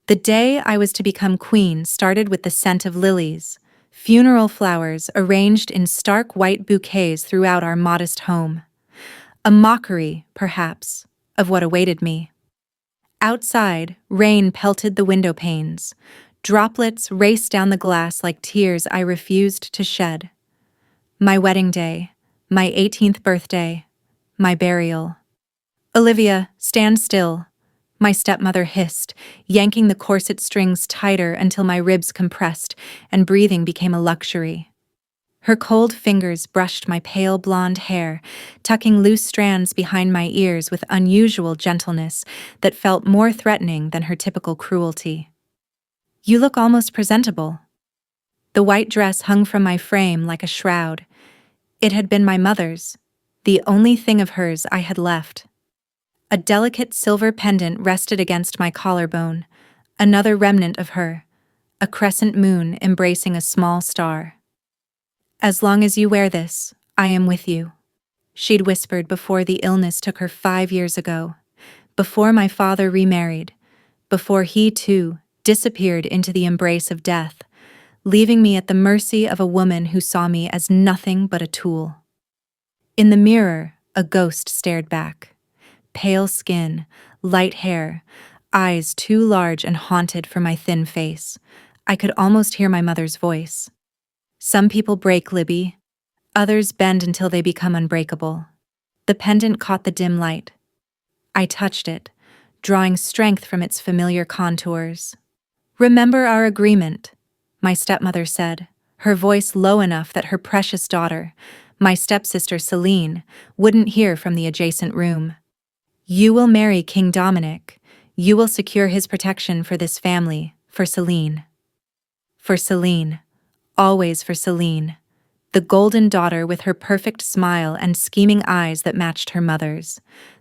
The day I was to become queen started with the scent of lilies, funeral flowers arranged in stark white bouquets throughout our modest home. A mockery, perhaps, of what awaited me. Outside, rain pelted the window panes. Droplets raced down the glass like tears I refused to shed. My wedding day, my 18th birthday, my burial. "Olivia, stand still," my stepmother hissed, yanking the corset strings tighter until my ribs compressed and breathing became a luxury. Her cold fingers brushed my pale blonde hair, tucking loose strands behind my ears with unusual gentleness that felt more threatening than her typical cruelty. "You look almost presentable." The white dress hung from my frame like a shroud. It had been my mother's, the only thing of hers I had left. A delicate silver pendant rested against my collarbone, another remnant of her, a crescent moon embracing a small star. "As long as you wear this, I am with you," she'd whispered before the illness took her 5 years ago, before my father remarried, before he, too, disappeared into the embrace of death, leaving me at the mercy of a woman who saw me as nothing but a tool. In the mirror, a ghost stared back. Pale skin, light hair, eyes too large and haunted for my thin face. I could almost hear my mother's voice. "Some people break, Libby. Others bend until they become unbreakable." The pendant caught the dim light. I touched it, drawing strength from its familiar contours. "Remember our agreement," my stepmother said, her voice low enough that her precious daughter, my stepsister Celine, wouldn't hear from the adjacent room. "You will marry King Dominic. You will secure his protection for this family, for Celine." For Celine. Always for Celine. The golden daughter with her perfect smile and scheming eyes that matched her mother's.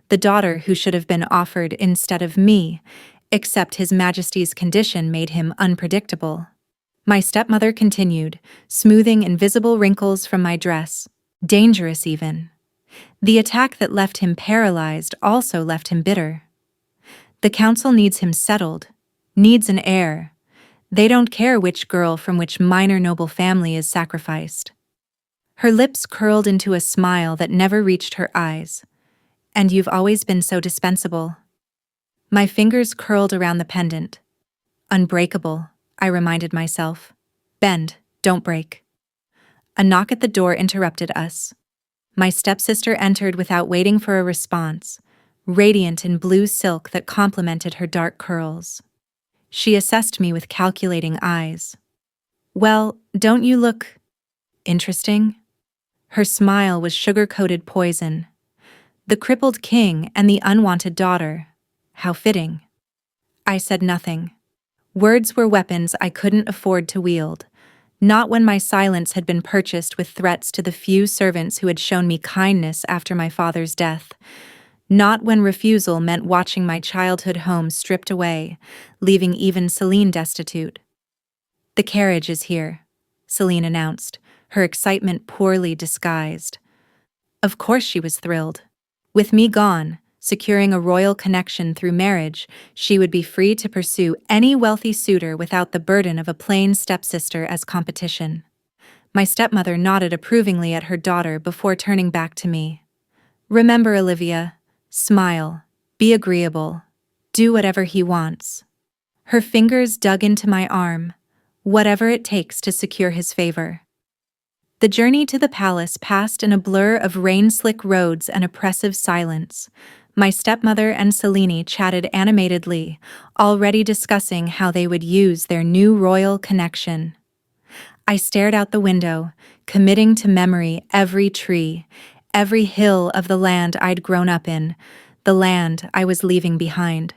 The daughter who should have been offered instead of me, except His Majesty's condition made him unpredictable. My stepmother continued, smoothing invisible wrinkles from my dress. Dangerous even. The attack that left him paralyzed also left him bitter. "The council needs him settled, needs an heir. They don't care which girl from which minor noble family is sacrificed." Her lips curled into a smile that never reached her eyes. "And you've always been so dispensable." My fingers curled around the pendant. "Unbreakable," I reminded myself. "Bend, don't break." A knock at the door interrupted us. My stepsister entered without waiting for a response, radiant in blue silk that complemented her dark curls. She assessed me with calculating eyes. "Well, don't you look interesting?" Her smile was sugar-coated poison. The crippled king and the unwanted daughter. How fitting. I said nothing. Words were weapons I couldn't afford to wield. Not when my silence had been purchased with threats to the few servants who had shown me kindness after my father's death. Not when refusal meant watching my childhood home stripped away, leaving even Celine destitute. "The carriage is here," Celine announced, her excitement poorly disguised. Of course she was thrilled. With me gone, securing a royal connection through marriage, she would be free to pursue any wealthy suitor without the burden of a plain stepsister as competition. My stepmother nodded approvingly at her daughter before turning back to me. "Remember, Olivia, smile, be agreeable, do whatever he wants." Her fingers dug into my arm, whatever it takes to secure his favor. The journey to the palace passed in a blur of rain-slick roads and oppressive silence. My stepmother and Celine chatted animatedly, already discussing how they would use their new royal connection. I stared out the window, committing to memory every tree, every hill of the land I'd grown up in, the land I was leaving behind.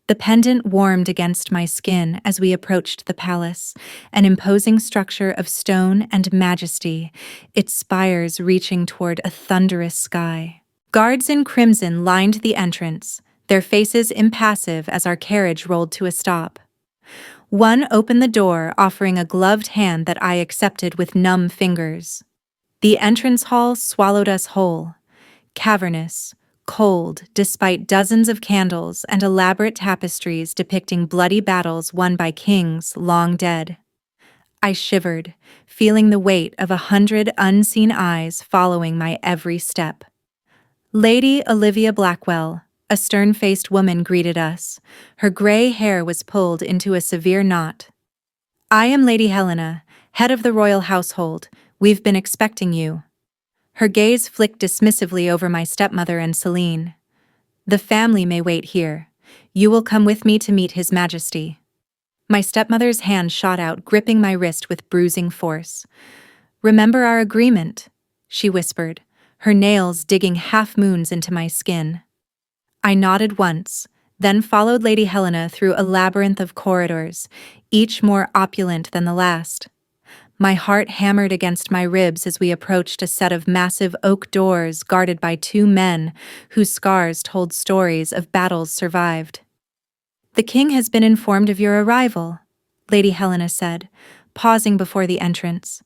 The pendant warmed against my skin as we approached the palace, an imposing structure of stone and majesty, its spires reaching toward a thunderous sky. Guards in crimson lined the entrance, their faces impassive as our carriage rolled to a stop. One opened the door, offering a gloved hand that I accepted with numb fingers. The entrance hall swallowed us whole, cavernous, cold despite dozens of candles and elaborate tapestries depicting bloody battles won by kings long dead. I shivered, feeling the weight of 100 unseen eyes following my every step. Lady Olivia Blackwell, a stern-faced woman, greeted us. Her gray hair was pulled into a severe knot. "I am Lady Helena, head of the royal household. We've been expecting you." Her gaze flicked dismissively over my stepmother and Celine. "The family may wait here. You will come with me to meet His Majesty." My stepmother's hand shot out, gripping my wrist with bruising force. "Remember our agreement," she whispered, her nails digging half-moons into my skin. I nodded once, then followed Lady Helena through a labyrinth of corridors, each more opulent than the last. My heart hammered against my ribs as we approached a set of massive oak doors guarded by two men whose scars told stories of battles survived. "The king has been informed of your arrival," Lady Helena said, pausing before the entrance.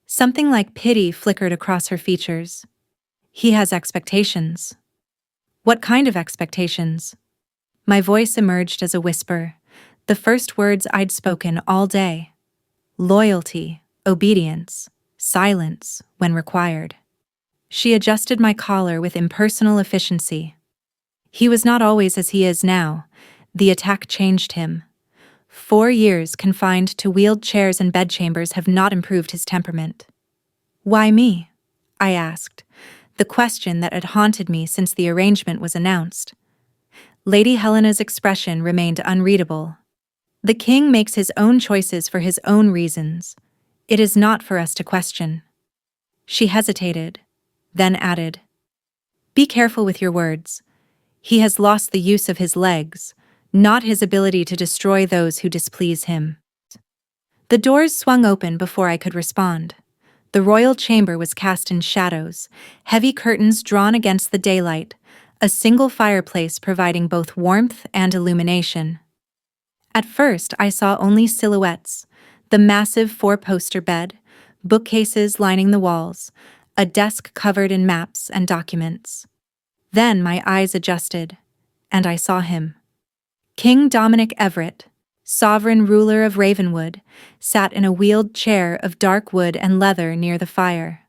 Something like pity flickered across her features. "He has expectations." "What kind of expectations?" My voice emerged as a whisper, the first words I'd spoken all day. "Loyalty, obedience, silence when required." She adjusted my collar with impersonal efficiency. "He was not always as he is now. The attack changed him. 4 years confined to wheeled chairs and bedchambers have not improved his temperament." "Why me?" I asked, the question that had haunted me since the arrangement was announced. Lady Helena's expression remained unreadable. "The king makes his own choices for his own reasons. It is not for us to question." She hesitated, then added, "Be careful with your words. He has lost the use of his legs, not his ability to destroy those who displease him." The doors swung open before I could respond. The royal chamber was cast in shadows, heavy curtains drawn against the daylight, a single fireplace providing both warmth and illumination. At first, I saw only silhouettes: the massive 4-poster bed, bookcases lining the walls, a desk covered in maps and documents. Then my eyes adjusted, and I saw him. King Dominic Everett, sovereign ruler of Ravenwood, sat in a wheeled chair of dark wood and leather near the fire.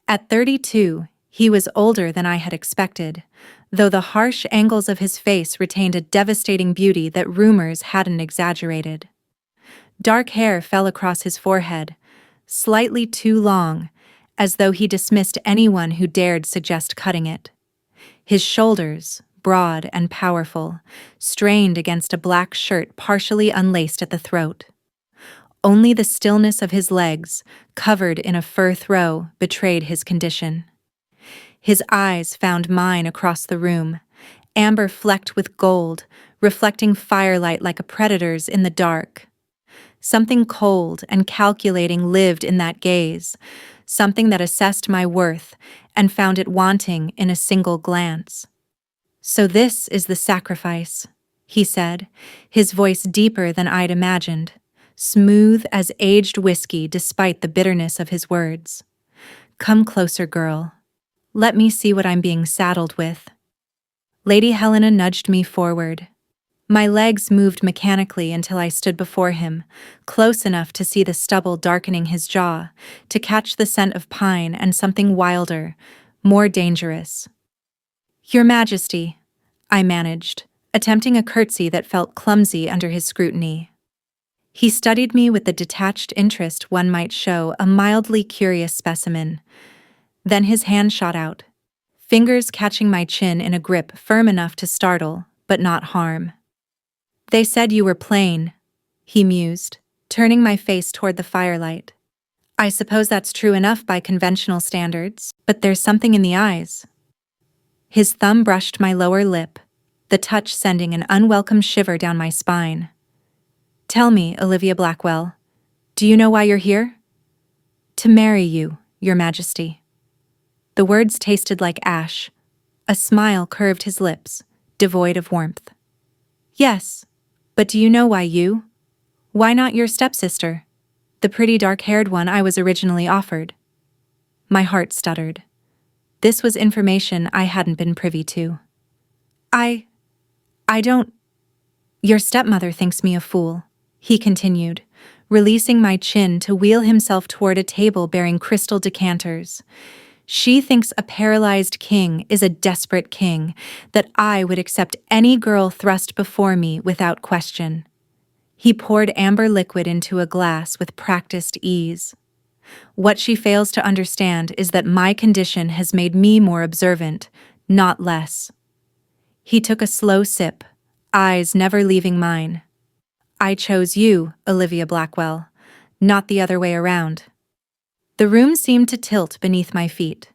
At 32, he was older than I had expected, though the harsh angles of his face retained a devastating beauty that rumors hadn't exaggerated. Dark hair fell across his forehead, slightly too long, as though he dismissed anyone who dared suggest cutting it. His shoulders, broad and powerful, strained against a black shirt partially unlaced at the throat. Only the stillness of his legs, covered in a fur throw, betrayed his condition. His eyes found mine across the room, amber flecked with gold, reflecting firelight like a predator's in the dark. Something cold and calculating lived in that gaze, something that assessed my worth and found it wanting in a single glance. "So this is the sacrifice," he said, his voice deeper than I'd imagined, smooth as aged whiskey despite the bitterness of his words. "Come closer, girl. Let me see what I'm being saddled with." Lady Helena nudged me forward. My legs moved mechanically until I stood before him, close enough to see the stubble darkening his jaw, to catch the scent of pine and something wilder, more dangerous. "Your Majesty," I managed, attempting a curtsy that felt clumsy under his scrutiny. He studied me with the detached interest one might show a mildly curious specimen. Then his hand shot out, fingers catching my chin in a grip firm enough to startle, but not harm. "They said you were plain," he mused, turning my face toward the firelight. "I suppose that's true enough by conventional standards, but there's something in the eyes." His thumb brushed my lower lip, the touch sending an unwelcome shiver down my spine. "Tell me, Olivia Blackwell, do you know why you're here?" "To marry you, Your Majesty." The words tasted like ash. A smile curved his lips, devoid of warmth. "Yes, but do you know why you? Why not your stepsister, the pretty dark-haired one I was originally offered?" My heart stuttered. This was information I hadn't been privy to. I don't. Your stepmother thinks me a fool, he continued, releasing my chin to wheel himself toward a table bearing crystal decanters. She thinks a paralyzed king is a desperate king, that I would accept any girl thrust before me without question. He poured amber liquid into a glass with practiced ease. What she fails to understand is that my condition has made me more observant, not less. He took a slow sip, eyes never leaving mine. I chose you, Olivia Blackwell, not the other way around. The room seemed to tilt beneath my feet.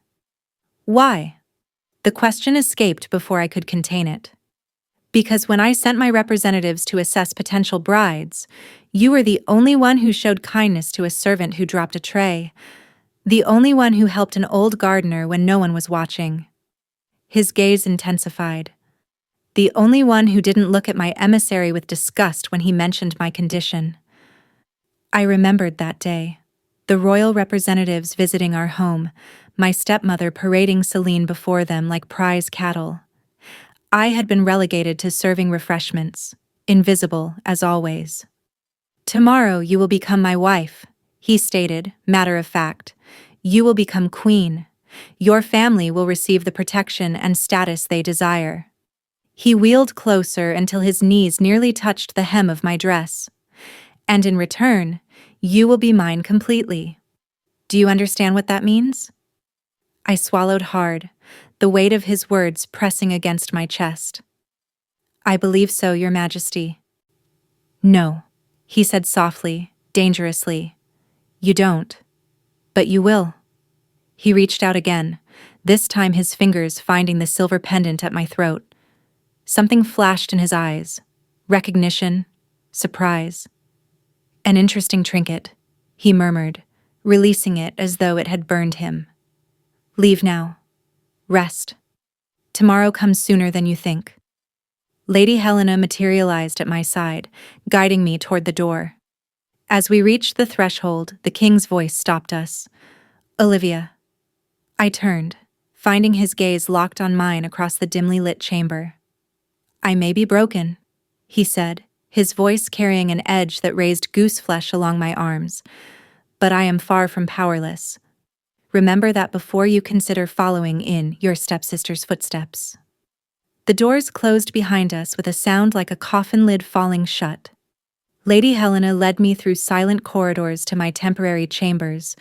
Why? The question escaped before I could contain it. Because when I sent my representatives to assess potential brides, you were the only one who showed kindness to a servant who dropped a tray, the only one who helped an old gardener when no one was watching. His gaze intensified. The only one who didn't look at my emissary with disgust when he mentioned my condition. I remembered that day. The royal representatives visiting our home, my stepmother parading Celine before them like prize cattle. I had been relegated to serving refreshments, invisible as always. Tomorrow you will become my wife, he stated, matter of fact. You will become queen. Your family will receive the protection and status they desire. He wheeled closer until his knees nearly touched the hem of my dress. And in return, you will be mine completely. Do you understand what that means? I swallowed hard, the weight of his words pressing against my chest. I believe so, Your Majesty. No, he said softly, dangerously. You don't. But you will. He reached out again, this time his fingers finding the silver pendant at my throat. Something flashed in his eyes. Recognition, surprise. An interesting trinket, he murmured, releasing it as though it had burned him. Leave now. Rest. Tomorrow comes sooner than you think. Lady Helena materialized at my side, guiding me toward the door. As we reached the threshold, the king's voice stopped us. Olivia. I turned, finding his gaze locked on mine across the dimly lit chamber. I may be broken, he said, his voice carrying an edge that raised goose flesh along my arms. But I am far from powerless. Remember that before you consider following in your stepsister's footsteps. The doors closed behind us with a sound like a coffin lid falling shut. Lady Helena led me through silent corridors to my temporary chambers,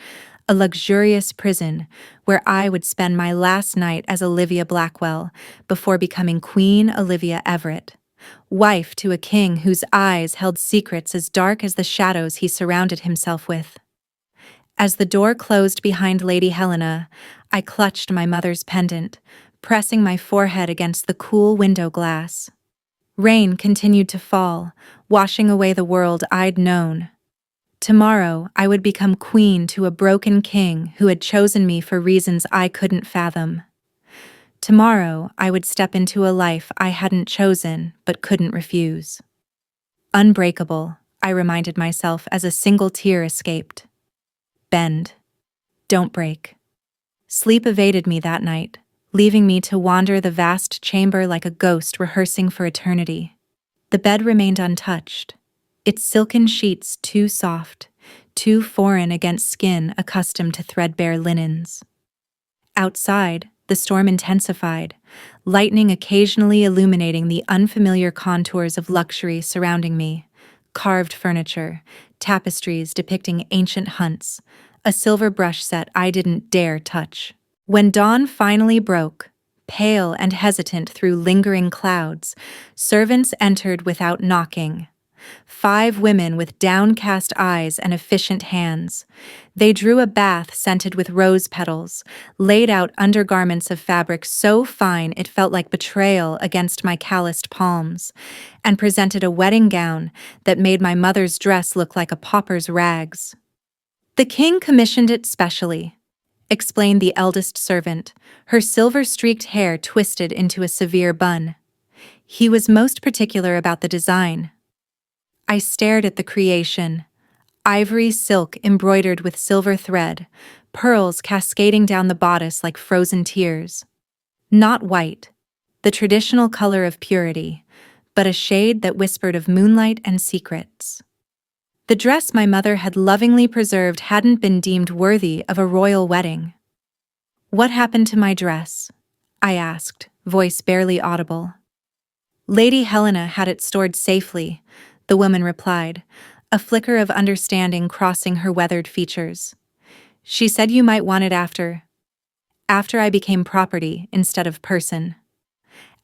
a luxurious prison where I would spend my last night as Olivia Blackwell before becoming Queen Olivia Everett, wife to a king whose eyes held secrets as dark as the shadows he surrounded himself with. As the door closed behind Lady Helena, I clutched my mother's pendant, pressing my forehead against the cool window glass. Rain continued to fall, washing away the world I'd known. Tomorrow, I would become queen to a broken king who had chosen me for reasons I couldn't fathom. Tomorrow, I would step into a life I hadn't chosen but couldn't refuse. Unbreakable, I reminded myself as a single tear escaped. Bend. Don't break. Sleep evaded me that night, leaving me to wander the vast chamber like a ghost rehearsing for eternity. The bed remained untouched, its silken sheets too soft, too foreign against skin accustomed to threadbare linens. Outside, the storm intensified, lightning occasionally illuminating the unfamiliar contours of luxury surrounding me. Carved furniture, tapestries depicting ancient hunts, a silver brush set I didn't dare touch. When dawn finally broke, pale and hesitant through lingering clouds, servants entered without knocking. 5 women with downcast eyes and efficient hands. They drew a bath scented with rose petals, laid out undergarments of fabric so fine it felt like betrayal against my calloused palms, and presented a wedding gown that made my mother's dress look like a pauper's rags. The king commissioned it specially, explained the eldest servant, her silver-streaked hair twisted into a severe bun. He was most particular about the design. I stared at the creation, Ivory silk embroidered with silver thread, pearls cascading down the bodice like frozen tears. Not white, the traditional color of purity, but a shade that whispered of moonlight and secrets. The dress my mother had lovingly preserved hadn't been deemed worthy of a royal wedding. "What happened to my dress?" I asked, voice barely audible. "Lady Helena had it stored safely," the woman replied, a flicker of understanding crossing her weathered features. "She said you might want it after I became property instead of person.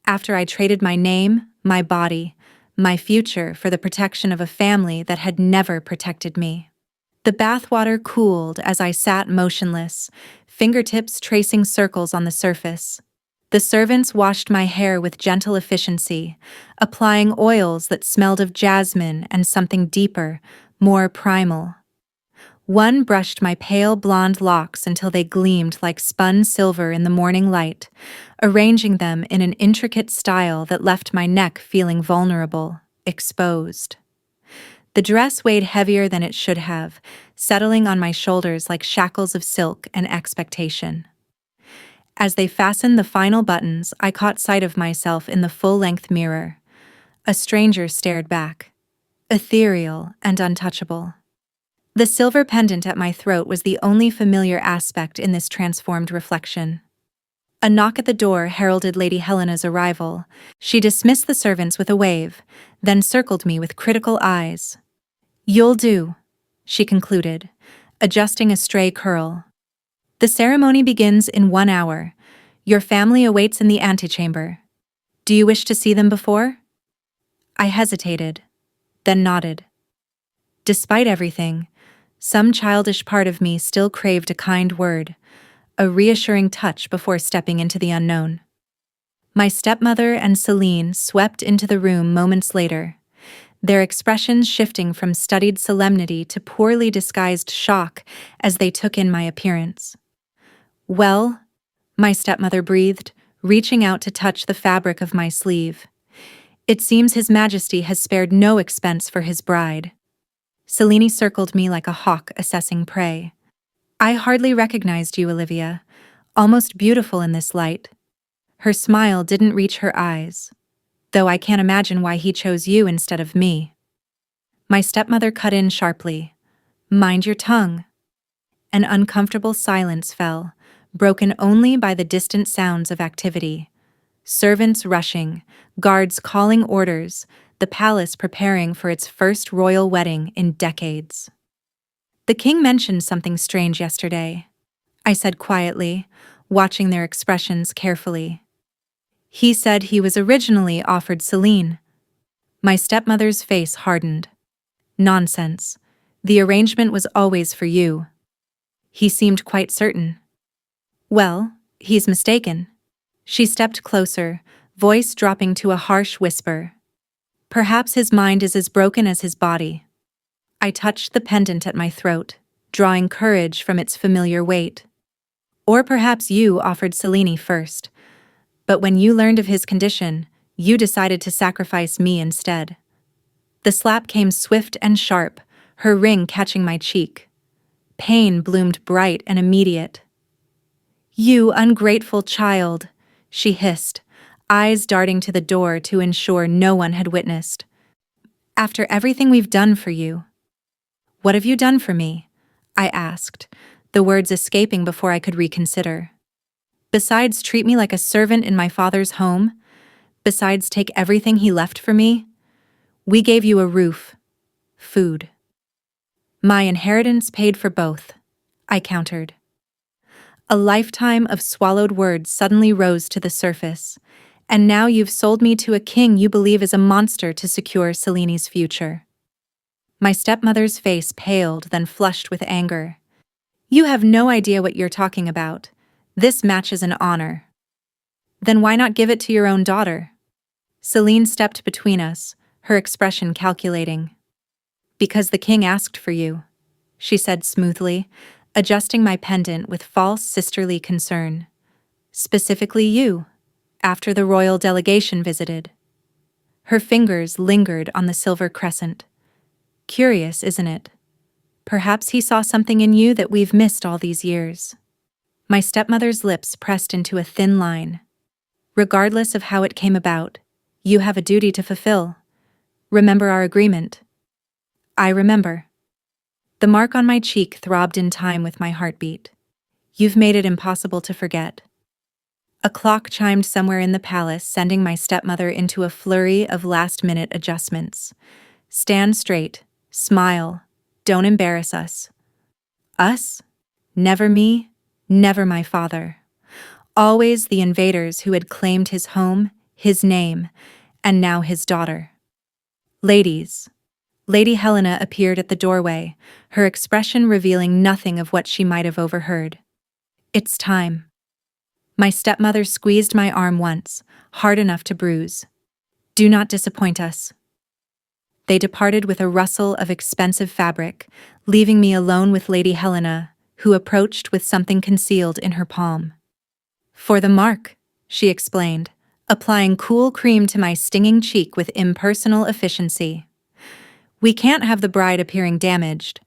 After I traded my name, my body, my future for the protection of a family that had never protected me." The bathwater cooled as I sat motionless, fingertips tracing circles on the surface. The servants washed my hair with gentle efficiency, applying oils that smelled of jasmine and something deeper, more primal. One brushed my pale blonde locks until they gleamed like spun silver in the morning light, arranging them in an intricate style that left my neck feeling vulnerable, exposed. The dress weighed heavier than it should have, settling on my shoulders like shackles of silk and expectation. As they fastened the final buttons, I caught sight of myself in the full-length mirror. A stranger stared back, ethereal and untouchable. The silver pendant at my throat was the only familiar aspect in this transformed reflection. A knock at the door heralded Lady Helena's arrival. She dismissed the servants with a wave, then circled me with critical eyes. "You'll do," she concluded, adjusting a stray curl. "The ceremony begins in 1 hour. Your family awaits in the antechamber. Do you wish to see them before?" I hesitated, then nodded. Despite everything, some childish part of me still craved a kind word, a reassuring touch before stepping into the unknown. My stepmother and Celine swept into the room moments later, their expressions shifting from studied solemnity to poorly disguised shock as they took in my appearance. "Well," my stepmother breathed, reaching out to touch the fabric of my sleeve. "It seems His Majesty has spared no expense for his bride." Celine circled me like a hawk assessing prey. "I hardly recognized you, Olivia, almost beautiful in this light." Her smile didn't reach her eyes, though I can't imagine why he chose you instead of me. My stepmother cut in sharply. "Mind your tongue." An uncomfortable silence fell, broken only by the distant sounds of activity. Servants rushing, guards calling orders, the palace preparing for its first royal wedding in decades. "The king mentioned something strange yesterday," I said quietly, watching their expressions carefully. "He said he was originally offered Celine." My stepmother's face hardened. "Nonsense. The arrangement was always for you." He seemed quite certain. "Well, he's mistaken." She stepped closer, voice dropping to a harsh whisper. "Perhaps his mind is as broken as his body." I touched the pendant at my throat, drawing courage from its familiar weight. "Or perhaps you offered Celine first, but when you learned of his condition, you decided to sacrifice me instead." The slap came swift and sharp, her ring catching my cheek. Pain bloomed bright and immediate. "You ungrateful child," she hissed, eyes darting to the door to ensure no one had witnessed. "After everything we've done for you." "What have you done for me?" I asked, the words escaping before I could reconsider. "Besides treat me like a servant in my father's home? Besides take everything he left for me? We gave you a roof, food." "My inheritance paid for both," I countered. A lifetime of swallowed words suddenly rose to the surface, and now you've sold me to a king you believe is a monster to secure Celine's future. My stepmother's face paled, then flushed with anger. "You have no idea what you're talking about. This match is an honor." "Then why not give it to your own daughter?" Celine stepped between us, her expression calculating. "Because the king asked for you," she said smoothly, adjusting my pendant with false sisterly concern. "Specifically you, after the royal delegation visited." Her fingers lingered on the silver crescent. "Curious, isn't it? Perhaps he saw something in you that we've missed all these years. My stepmother's lips pressed into a thin line. Regardless of how it came about, you have a duty to fulfill. Remember our agreement. I remember. The mark on my cheek throbbed in time with my heartbeat. You've made it impossible to forget. A clock chimed somewhere in the palace, sending my stepmother into a flurry of last-minute adjustments. Stand straight. Smile. Don't embarrass us. Us? Never me, never my father. Always the invaders who had claimed his home, his name, and now his daughter. Ladies. Lady Helena appeared at the doorway, her expression revealing nothing of what she might have overheard. It's time. My stepmother squeezed my arm once, hard enough to bruise. Do not disappoint us. They departed with a rustle of expensive fabric, leaving me alone with Lady Helena, who approached with something concealed in her palm. For the mark, she explained, applying cool cream to my stinging cheek with impersonal efficiency. We can't have the bride appearing damaged.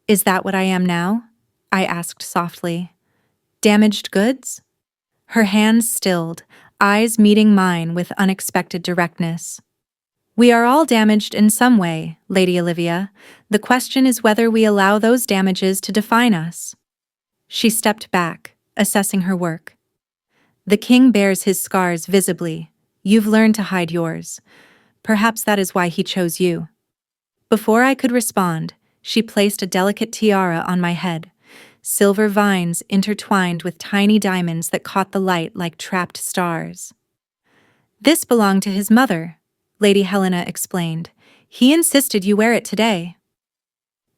Is that what I am now? I asked softly. Damaged goods? Her hands stilled, eyes meeting mine with unexpected directness. We are all damaged in some way, Lady Olivia. The question is whether we allow those damages to define us. She stepped back, assessing her work. The king bears his scars visibly. You've learned to hide yours. Perhaps that is why he chose you. Before I could respond, she placed a delicate tiara on my head, silver vines intertwined with tiny diamonds that caught the light like trapped stars. This belonged to his mother, Lady Helena explained. He insisted you wear it today.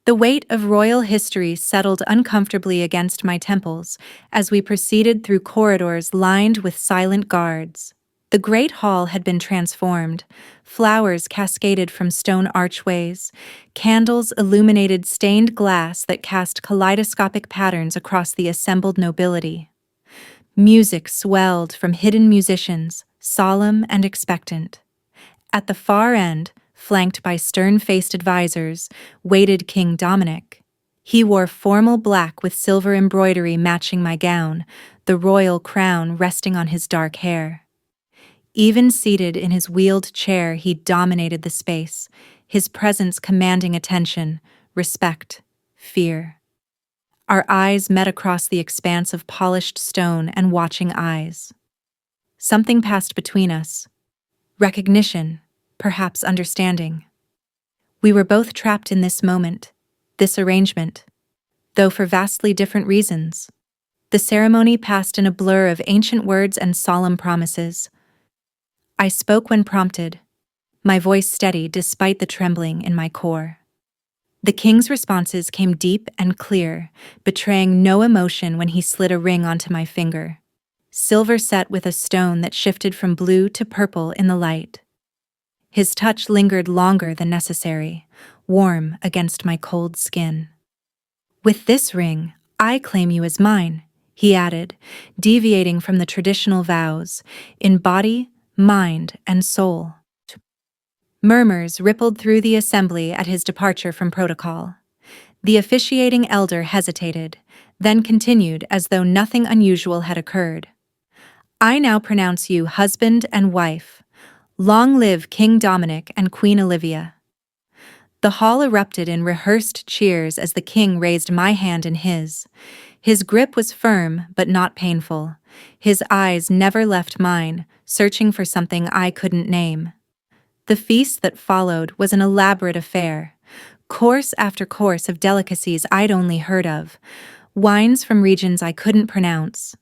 The weight of royal history settled uncomfortably against my temples as we proceeded through corridors lined with silent guards. The great hall had been transformed. Flowers cascaded from stone archways. Candles illuminated stained glass that cast kaleidoscopic patterns across the assembled nobility. Music swelled from hidden musicians, solemn and expectant. At the far end, flanked by stern-faced advisors, waited King Dominic. He wore formal black with silver embroidery matching my gown, the royal crown resting on his dark hair. Even seated in his wheeled chair, he dominated the space, his presence commanding attention, respect, fear. Our eyes met across the expanse of polished stone and watching eyes. Something passed between us. Recognition, perhaps understanding. We were both trapped in this moment, this arrangement, though for vastly different reasons. The ceremony passed in a blur of ancient words and solemn promises. I spoke when prompted, my voice steady despite the trembling in my core. The king's responses came deep and clear, betraying no emotion when he slid a ring onto my finger, silver set with a stone that shifted from blue to purple in the light. His touch lingered longer than necessary, warm against my cold skin. With this ring, I claim you as mine, he added, deviating from the traditional vows, in body, mind, and soul. Murmurs rippled through the assembly at his departure from protocol. The officiating elder hesitated, then continued as though nothing unusual had occurred. I now pronounce you husband and wife. Long live King Dominic and Queen Olivia. The hall erupted in rehearsed cheers as the king raised my hand in his. His grip was firm but not painful. His eyes never left mine, searching for something I couldn't name. The feast that followed was an elaborate affair. Course after course of delicacies I'd only heard of, wines from regions I couldn't pronounce.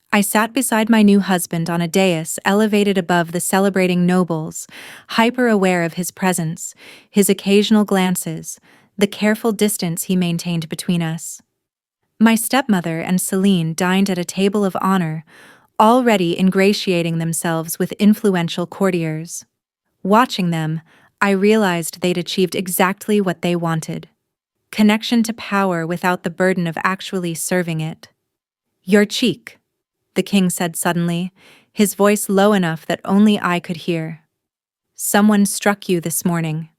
I sat beside my new husband on a dais elevated above the celebrating nobles, hyper-aware of his presence, his occasional glances, the careful distance he maintained between us. My stepmother and Celine dined at a table of honor, already ingratiating themselves with influential courtiers. Watching them, I realized they'd achieved exactly what they wanted. Connection to power without the burden of actually serving it. Your cheek, the king said suddenly, his voice low enough that only I could hear. Someone struck you this morning.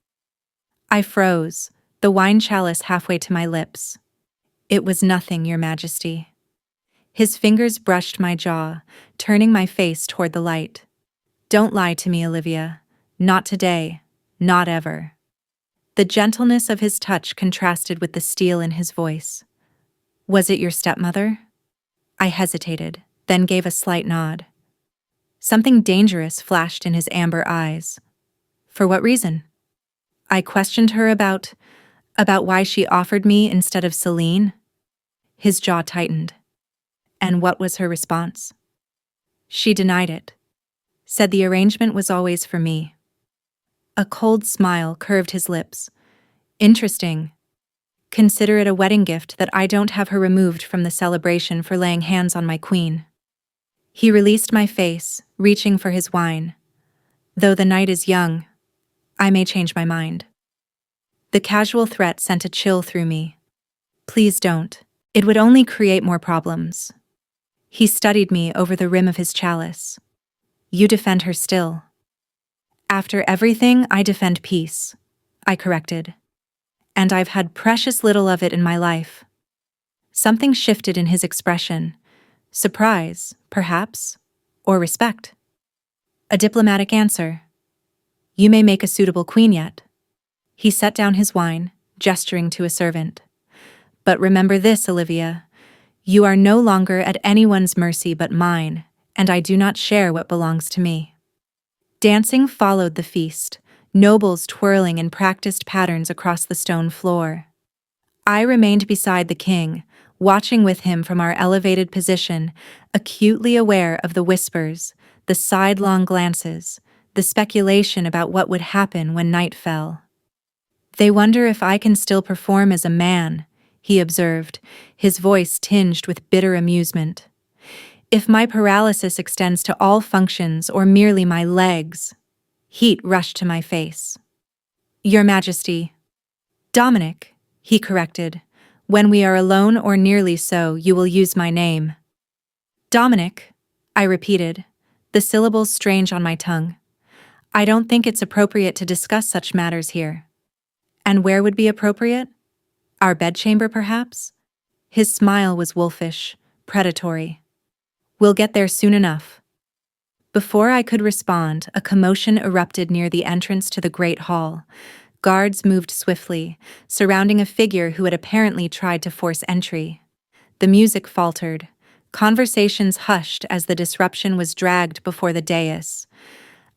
I froze, the wine chalice halfway to my lips. It was nothing, Your Majesty. His fingers brushed my jaw, turning my face toward the light. Don't lie to me, Olivia. Not today. Not ever. The gentleness of his touch contrasted with the steel in his voice. Was it your stepmother? I hesitated, then gave a slight nod. Something dangerous flashed in his amber eyes. For what reason? I questioned her about why she offered me instead of Celine. His jaw tightened. And what was her response? She denied it. Said the arrangement was always for me. A cold smile curved his lips. Interesting. Consider it a wedding gift that I don't have her removed from the celebration for laying hands on my queen. He released my face, reaching for his wine. Though the night is young, I may change my mind. The casual threat sent a chill through me. Please don't. It would only create more problems. He studied me over the rim of his chalice. You defend her still. After everything, I defend peace, I corrected. And I've had precious little of it in my life. Something shifted in his expression. Surprise, perhaps, or respect. A diplomatic answer. You may make a suitable queen yet. He set down his wine, gesturing to a servant. But remember this, Olivia. You are no longer at anyone's mercy but mine, and I do not share what belongs to me. Dancing followed the feast, nobles twirling in practiced patterns across the stone floor. I remained beside the king, watching with him from our elevated position, acutely aware of the whispers, the sidelong glances, the speculation about what would happen when night fell. They wonder if I can still perform as a man, he observed, his voice tinged with bitter amusement. If my paralysis extends to all functions or merely my legs. Heat rushed to my face. Your Majesty. Dominic, he corrected. When we are alone or nearly so, you will use my name. Dominic, I repeated, the syllables strange on my tongue. I don't think it's appropriate to discuss such matters here. And where would be appropriate? Our bedchamber, perhaps? His smile was wolfish, predatory. We'll get there soon enough. Before I could respond, a commotion erupted near the entrance to the great hall. Guards moved swiftly, surrounding a figure who had apparently tried to force entry. The music faltered. Conversations hushed as the disruption was dragged before the dais.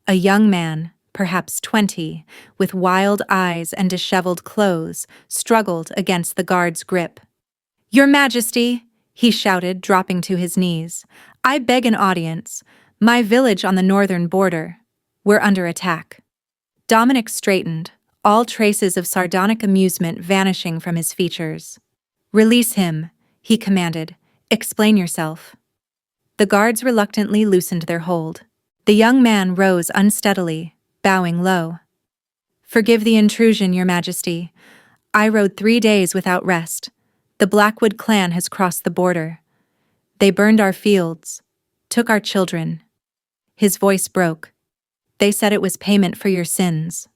A young man, perhaps 20, with wild eyes and disheveled clothes, struggled against the guard's grip. Your Majesty, he shouted, dropping to his knees. I beg an audience. My village on the northern border. We're under attack. Dominic straightened, all traces of sardonic amusement vanishing from his features. Release him, he commanded. Explain yourself. The guards reluctantly loosened their hold. The young man rose unsteadily, bowing low. Forgive the intrusion, Your Majesty. I rode 3 days without rest. The Blackwood clan has crossed the border. They burned our fields, took our children. His voice broke. They said it was payment for your sins.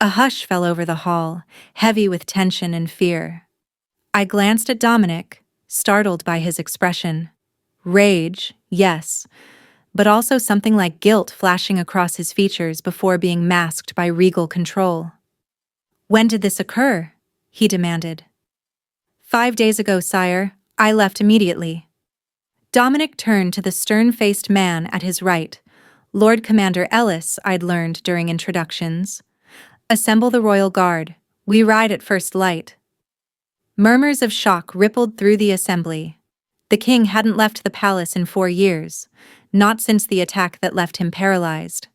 A hush fell over the hall, heavy with tension and fear. I glanced at Dominic, startled by his expression. Rage, yes, but also something like guilt flashing across his features before being masked by regal control. When did this occur? He demanded. 5 days ago, sire. I left immediately. Dominic turned to the stern-faced man at his right, Lord Commander Ellis, I'd learned during introductions. Assemble the royal guard. We ride at first light. Murmurs of shock rippled through the assembly. The king hadn't left the palace in 4 years, not since the attack that left him paralyzed.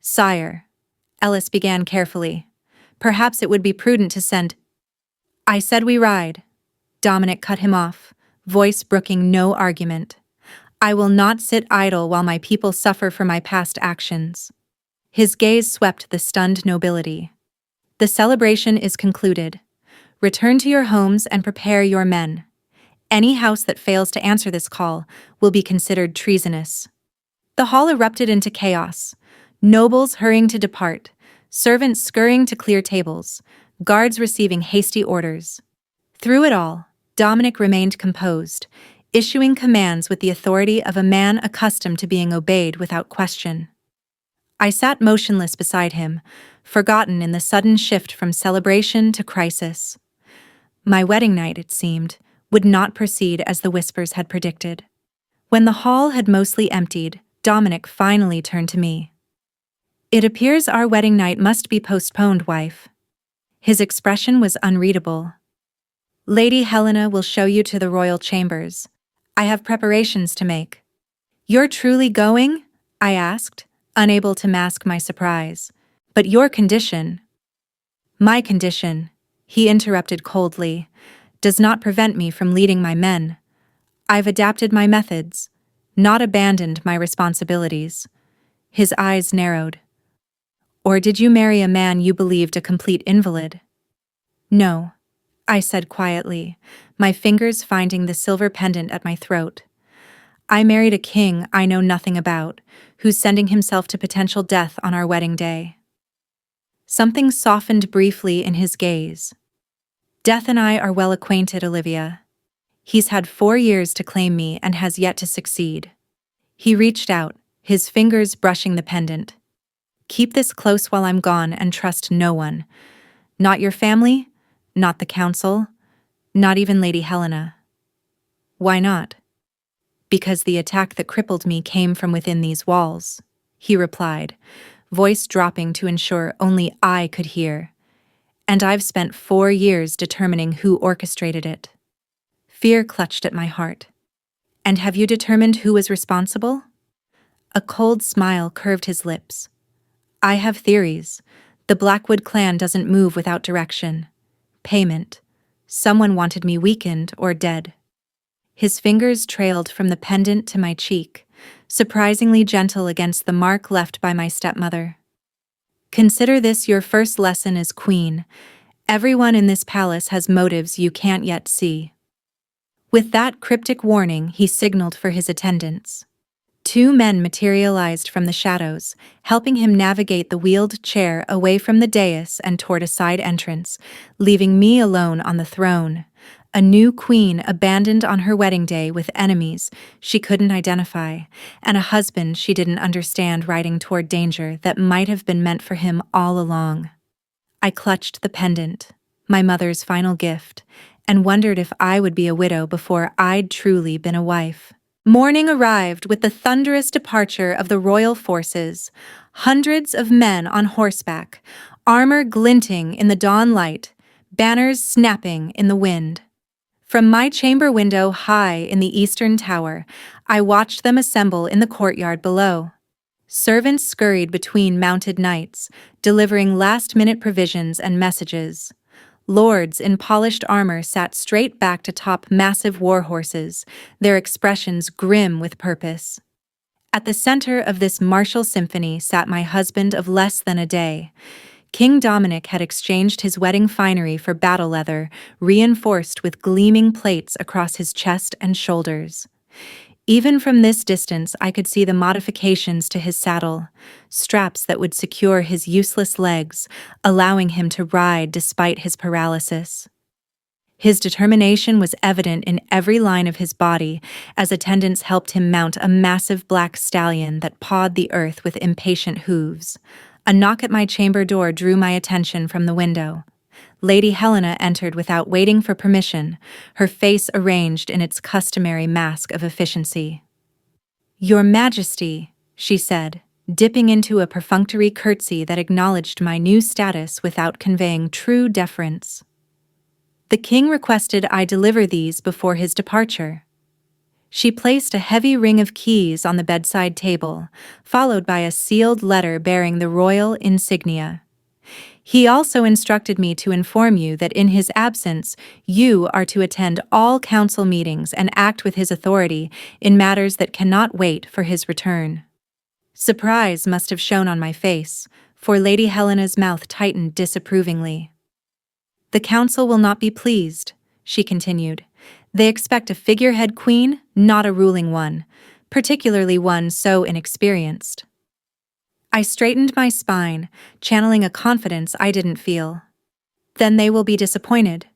Sire, Ellis began carefully. Perhaps it would be prudent to send... I said we ride. Dominic cut him off, voice brooking no argument. I will not sit idle while my people suffer for my past actions. His gaze swept the stunned nobility. The celebration is concluded. Return to your homes and prepare your men. Any house that fails to answer this call will be considered treasonous. The hall erupted into chaos. Nobles hurrying to depart, servants scurrying to clear tables, guards receiving hasty orders. Through it all, Dominic remained composed, issuing commands with the authority of a man accustomed to being obeyed without question. I sat motionless beside him, forgotten in the sudden shift from celebration to crisis. My wedding night, it seemed, would not proceed as the whispers had predicted. When the hall had mostly emptied, Dominic finally turned to me. "It appears our wedding night must be postponed, wife." His expression was unreadable. "Lady Helena will show you to the royal chambers. I have preparations to make." "You're truly going?" I asked, unable to mask my surprise. "But your condition—" "My condition," he interrupted coldly, "does not prevent me from leading my men. I've adapted my methods, not abandoned my responsibilities." His eyes narrowed. "Or did you marry a man you believed a complete invalid?" "No," I said quietly, my fingers finding the silver pendant at my throat. "I married a king I know nothing about, who's sending himself to potential death on our wedding day." Something softened briefly in his gaze. "Death and I are well acquainted, Olivia. He's had 4 years to claim me and has yet to succeed." He reached out, his fingers brushing the pendant. "Keep this close while I'm gone and trust no one. Not your family, not the council, not even Lady Helena." "Why not?" "Because the attack that crippled me came from within these walls," he replied, voice dropping to ensure only I could hear. "And I've spent 4 years determining who orchestrated it." Fear clutched at my heart. "And have you determined who was responsible?" A cold smile curved his lips. "I have theories. The Blackwood clan doesn't move without direction. Payment. Someone wanted me weakened or dead." His fingers trailed from the pendant to my cheek, surprisingly gentle against the mark left by my stepmother. "Consider this your first lesson as queen. Everyone in this palace has motives you can't yet see." With that cryptic warning, he signaled for his attendants. 2 men materialized from the shadows, helping him navigate the wheeled chair away from the dais and toward a side entrance, leaving me alone on the throne, a new queen abandoned on her wedding day with enemies she couldn't identify, and a husband she didn't understand riding toward danger that might have been meant for him all along. I clutched the pendant, my mother's final gift, and wondered if I would be a widow before I'd truly been a wife. Morning arrived with the thunderous departure of the royal forces, hundreds of men on horseback, armor glinting in the dawn light, banners snapping in the wind. From my chamber window high in the eastern tower, I watched them assemble in the courtyard below. Servants scurried between mounted knights, delivering last-minute provisions and messages. Lords in polished armor sat straight back atop massive war horses, their expressions grim with purpose. At the center of this martial symphony sat my husband of less than a day. King Dominic had exchanged his wedding finery for battle leather, reinforced with gleaming plates across his chest and shoulders. Even from this distance, I could see the modifications to his saddle, straps that would secure his useless legs, allowing him to ride despite his paralysis. His determination was evident in every line of his body as attendants helped him mount a massive black stallion that pawed the earth with impatient hooves. A knock at my chamber door drew my attention from the window. Lady Helena entered without waiting for permission, her face arranged in its customary mask of efficiency. "Your Majesty," she said, dipping into a perfunctory curtsy that acknowledged my new status without conveying true deference. "The king requested I deliver these before his departure." She placed a heavy ring of keys on the bedside table, followed by a sealed letter bearing the royal insignia. "He also instructed me to inform you that in his absence, you are to attend all council meetings and act with his authority in matters that cannot wait for his return." Surprise must have shown on my face, for Lady Helena's mouth tightened disapprovingly. "The council will not be pleased," she continued. "They expect a figurehead queen, not a ruling one, particularly one so inexperienced." I straightened my spine, channeling a confidence I didn't feel. Then they will be disappointed.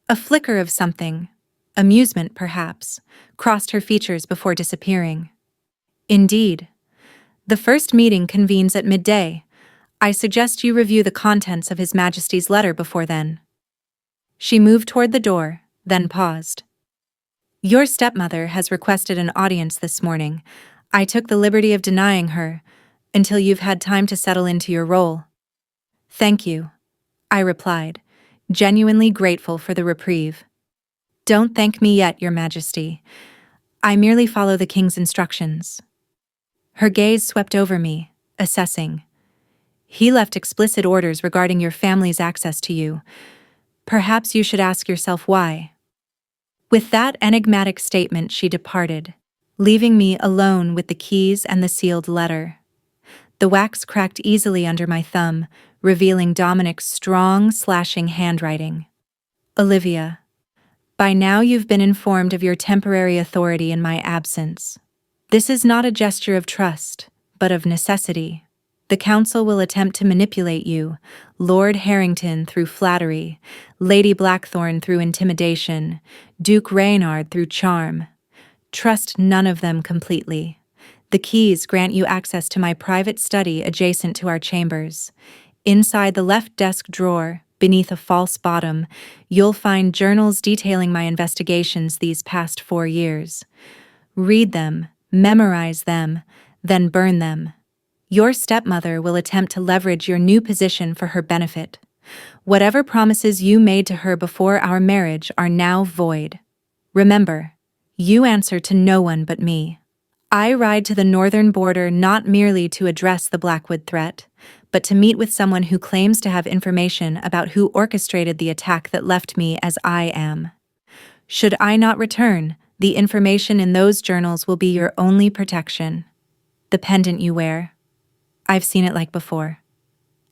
A flicker of something, amusement perhaps, crossed her features before disappearing. Indeed. The first meeting convenes at midday. I suggest you review the contents of His Majesty's letter before then. She moved toward the door, then paused. Your stepmother has requested an audience this morning. I took the liberty of denying her, until you've had time to settle into your role. Thank you, I replied, genuinely grateful for the reprieve. Don't thank me yet, Your Majesty. I merely follow the king's instructions. Her gaze swept over me, assessing. He left explicit orders regarding your family's access to you. Perhaps you should ask yourself why. With that enigmatic statement, she departed, leaving me alone with the keys and the sealed letter. The wax cracked easily under my thumb, revealing Dominic's strong, slashing handwriting. Olivia, by now you've been informed of your temporary authority in my absence. This is not a gesture of trust, but of necessity. The council will attempt to manipulate you, Lord Harrington through flattery, Lady Blackthorn through intimidation, Duke Reynard through charm. Trust none of them completely. The keys grant you access to my private study adjacent to our chambers. Inside the left desk drawer, beneath a false bottom, you'll find journals detailing my investigations these past 4 years. Read them, memorize them, then burn them. Your stepmother will attempt to leverage your new position for her benefit. Whatever promises you made to her before our marriage are now void. Remember, you answer to no one but me. I ride to the northern border not merely to address the Blackwood threat, but to meet with someone who claims to have information about who orchestrated the attack that left me as I am. Should I not return, the information in those journals will be your only protection. The pendant you wear. I've seen it like before.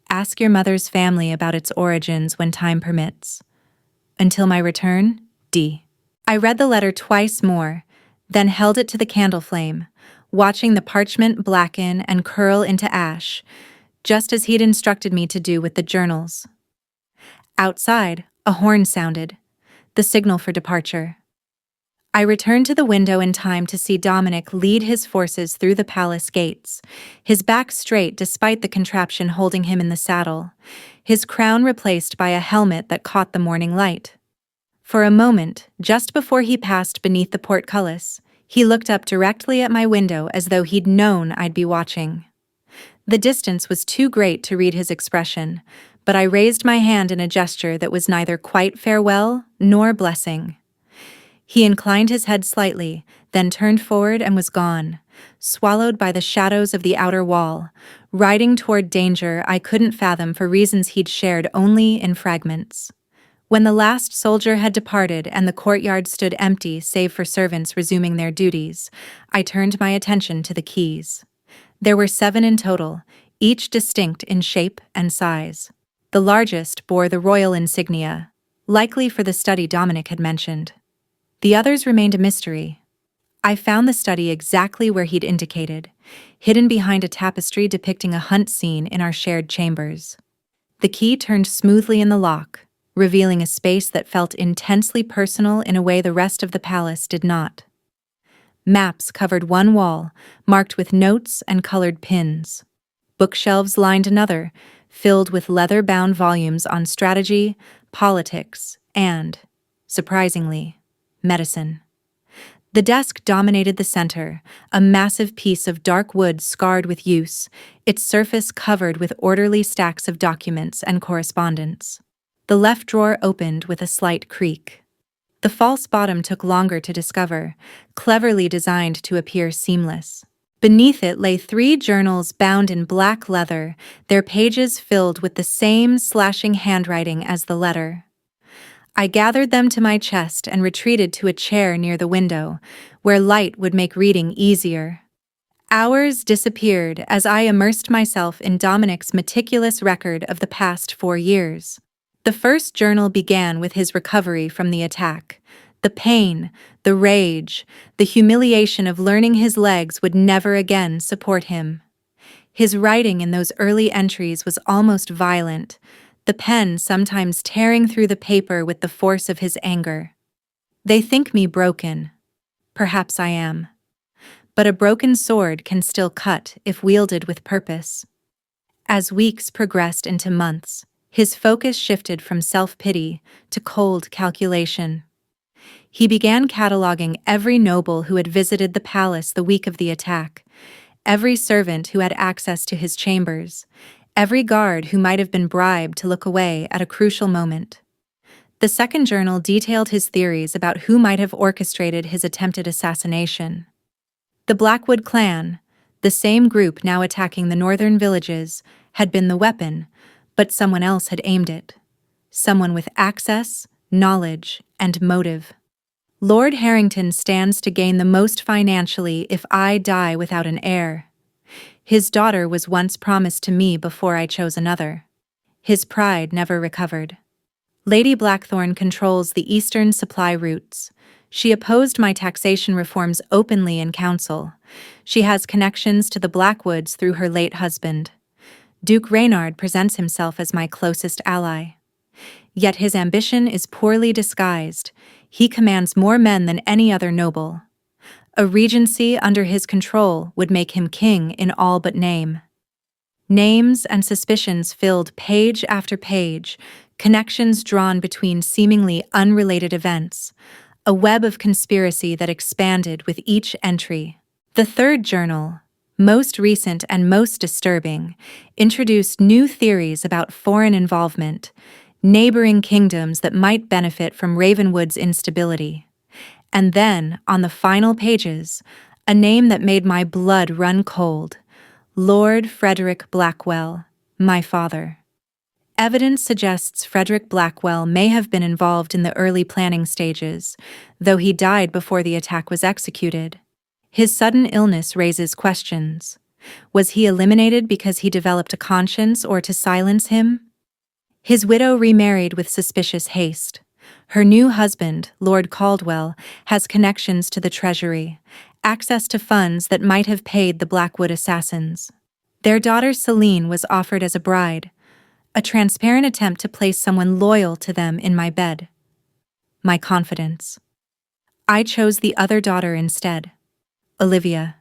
Ask your mother's family about its origins when time permits. Until my return, D. I read the letter twice more, then held it to the candle flame, watching the parchment blacken and curl into ash, just as he'd instructed me to do with the journals. Outside, a horn sounded, the signal for departure. I returned to the window in time to see Dominic lead his forces through the palace gates, his back straight despite the contraption holding him in the saddle, his crown replaced by a helmet that caught the morning light. For a moment, just before he passed beneath the portcullis, he looked up directly at my window as though he'd known I'd be watching. The distance was too great to read his expression, but I raised my hand in a gesture that was neither quite farewell nor blessing. He inclined his head slightly, then turned forward and was gone, swallowed by the shadows of the outer wall, riding toward danger I couldn't fathom for reasons he'd shared only in fragments. When the last soldier had departed and the courtyard stood empty save for servants resuming their duties, I turned my attention to the keys. There were 7 in total, each distinct in shape and size. The largest bore the royal insignia, likely for the study Dominic had mentioned. The others remained a mystery. I found the study exactly where he'd indicated, hidden behind a tapestry depicting a hunt scene in our shared chambers. The key turned smoothly in the lock, revealing a space that felt intensely personal in a way the rest of the palace did not. Maps covered one wall, marked with notes and colored pins. Bookshelves lined another, filled with leather-bound volumes on strategy, politics, and, surprisingly, medicine. The desk dominated the center, a massive piece of dark wood scarred with use, its surface covered with orderly stacks of documents and correspondence. The left drawer opened with a slight creak. The false bottom took longer to discover, cleverly designed to appear seamless. Beneath it lay 3 journals bound in black leather, their pages filled with the same slashing handwriting as the letter. I gathered them to my chest and retreated to a chair near the window, where light would make reading easier. Hours disappeared as I immersed myself in Dominic's meticulous record of the past 4 years. The first journal began with his recovery from the attack. The pain, the rage, the humiliation of learning his legs would never again support him. His writing in those early entries was almost violent, the pen sometimes tearing through the paper with the force of his anger. They think me broken. Perhaps I am. But a broken sword can still cut if wielded with purpose. As weeks progressed into months, his focus shifted from self-pity to cold calculation. He began cataloging every noble who had visited the palace the week of the attack, every servant who had access to his chambers, every guard who might have been bribed to look away at a crucial moment. The second journal detailed his theories about who might have orchestrated his attempted assassination. The Blackwood clan, the same group now attacking the northern villages, had been the weapon, but someone else had aimed it. Someone with access, knowledge, and motive. Lord Harrington stands to gain the most financially if I die without an heir. His daughter was once promised to me before I chose another. His pride never recovered. Lady Blackthorn controls the eastern supply routes. She opposed my taxation reforms openly in council. She has connections to the Blackwoods through her late husband. Duke Reynard presents himself as my closest ally. Yet his ambition is poorly disguised. He commands more men than any other noble. A regency under his control would make him king in all but name. Names and suspicions filled page after page, connections drawn between seemingly unrelated events, a web of conspiracy that expanded with each entry. The third journal, most recent and most disturbing, introduced new theories about foreign involvement, neighboring kingdoms that might benefit from Ravenwood's instability. And then, on the final pages, a name that made my blood run cold: Lord Frederick Blackwell, my father. Evidence suggests Frederick Blackwell may have been involved in the early planning stages, though he died before the attack was executed. His sudden illness raises questions. Was he eliminated because he developed a conscience or to silence him? His widow remarried with suspicious haste. Her new husband, Lord Caldwell, has connections to the Treasury, access to funds that might have paid the Blackwood assassins. Their daughter Celine was offered as a bride, a transparent attempt to place someone loyal to them in my bed. My confidence. I chose the other daughter instead, Olivia,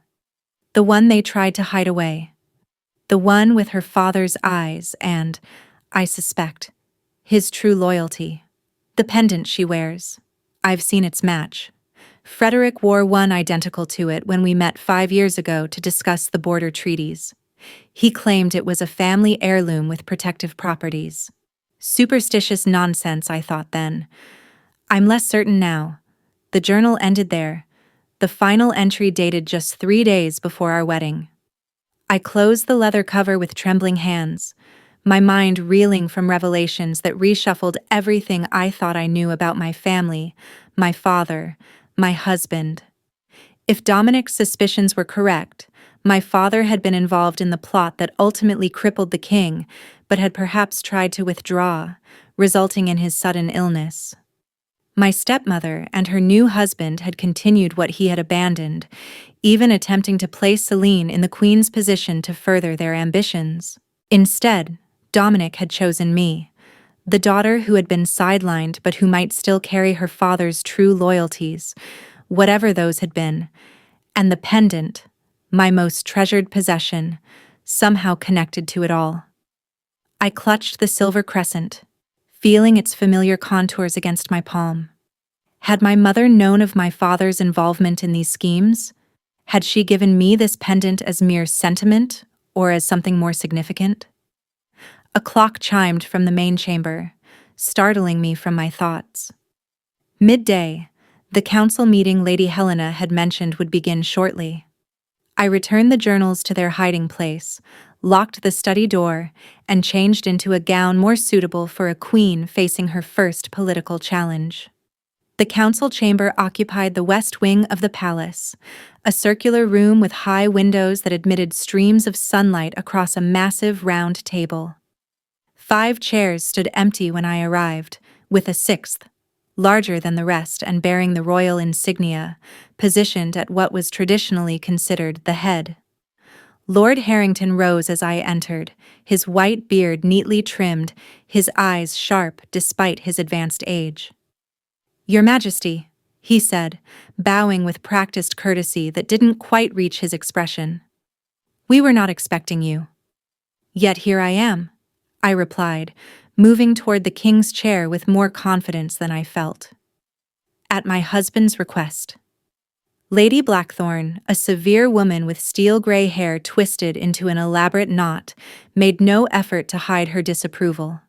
the one they tried to hide away, the one with her father's eyes and, I suspect, his true loyalty. The pendant she wears. I've seen its match. Frederick wore one identical to it when we met 5 years ago to discuss the border treaties. He claimed it was a family heirloom with protective properties. Superstitious nonsense, I thought then. I'm less certain now. The journal ended there. The final entry dated just 3 days before our wedding. I closed the leather cover with trembling hands, my mind reeling from revelations that reshuffled everything I thought I knew about my family, my father, my husband. If Dominic's suspicions were correct, my father had been involved in the plot that ultimately crippled the king, but had perhaps tried to withdraw, resulting in his sudden illness. My stepmother and her new husband had continued what he had abandoned, even attempting to place Celine in the queen's position to further their ambitions. Instead, Dominic had chosen me, the daughter who had been sidelined but who might still carry her father's true loyalties, whatever those had been, and the pendant, my most treasured possession, somehow connected to it all. I clutched the silver crescent, feeling its familiar contours against my palm. Had my mother known of my father's involvement in these schemes? Had she given me this pendant as mere sentiment or as something more significant? A clock chimed from the main chamber, startling me from my thoughts. Midday, the council meeting Lady Helena had mentioned would begin shortly. I returned the journals to their hiding place, locked the study door, and changed into a gown more suitable for a queen facing her first political challenge. The council chamber occupied the west wing of the palace, a circular room with high windows that admitted streams of sunlight across a massive round table. 5 chairs stood empty when I arrived, with a 6th, larger than the rest and bearing the royal insignia, positioned at what was traditionally considered the head. Lord Harrington rose as I entered, his white beard neatly trimmed, his eyes sharp despite his advanced age. "Your Majesty," he said, bowing with practiced courtesy that didn't quite reach his expression. "We were not expecting you." "Yet here I am," I replied, moving toward the king's chair with more confidence than I felt. "At my husband's request." Lady Blackthorn, a severe woman with steel-gray hair twisted into an elaborate knot, made no effort to hide her disapproval.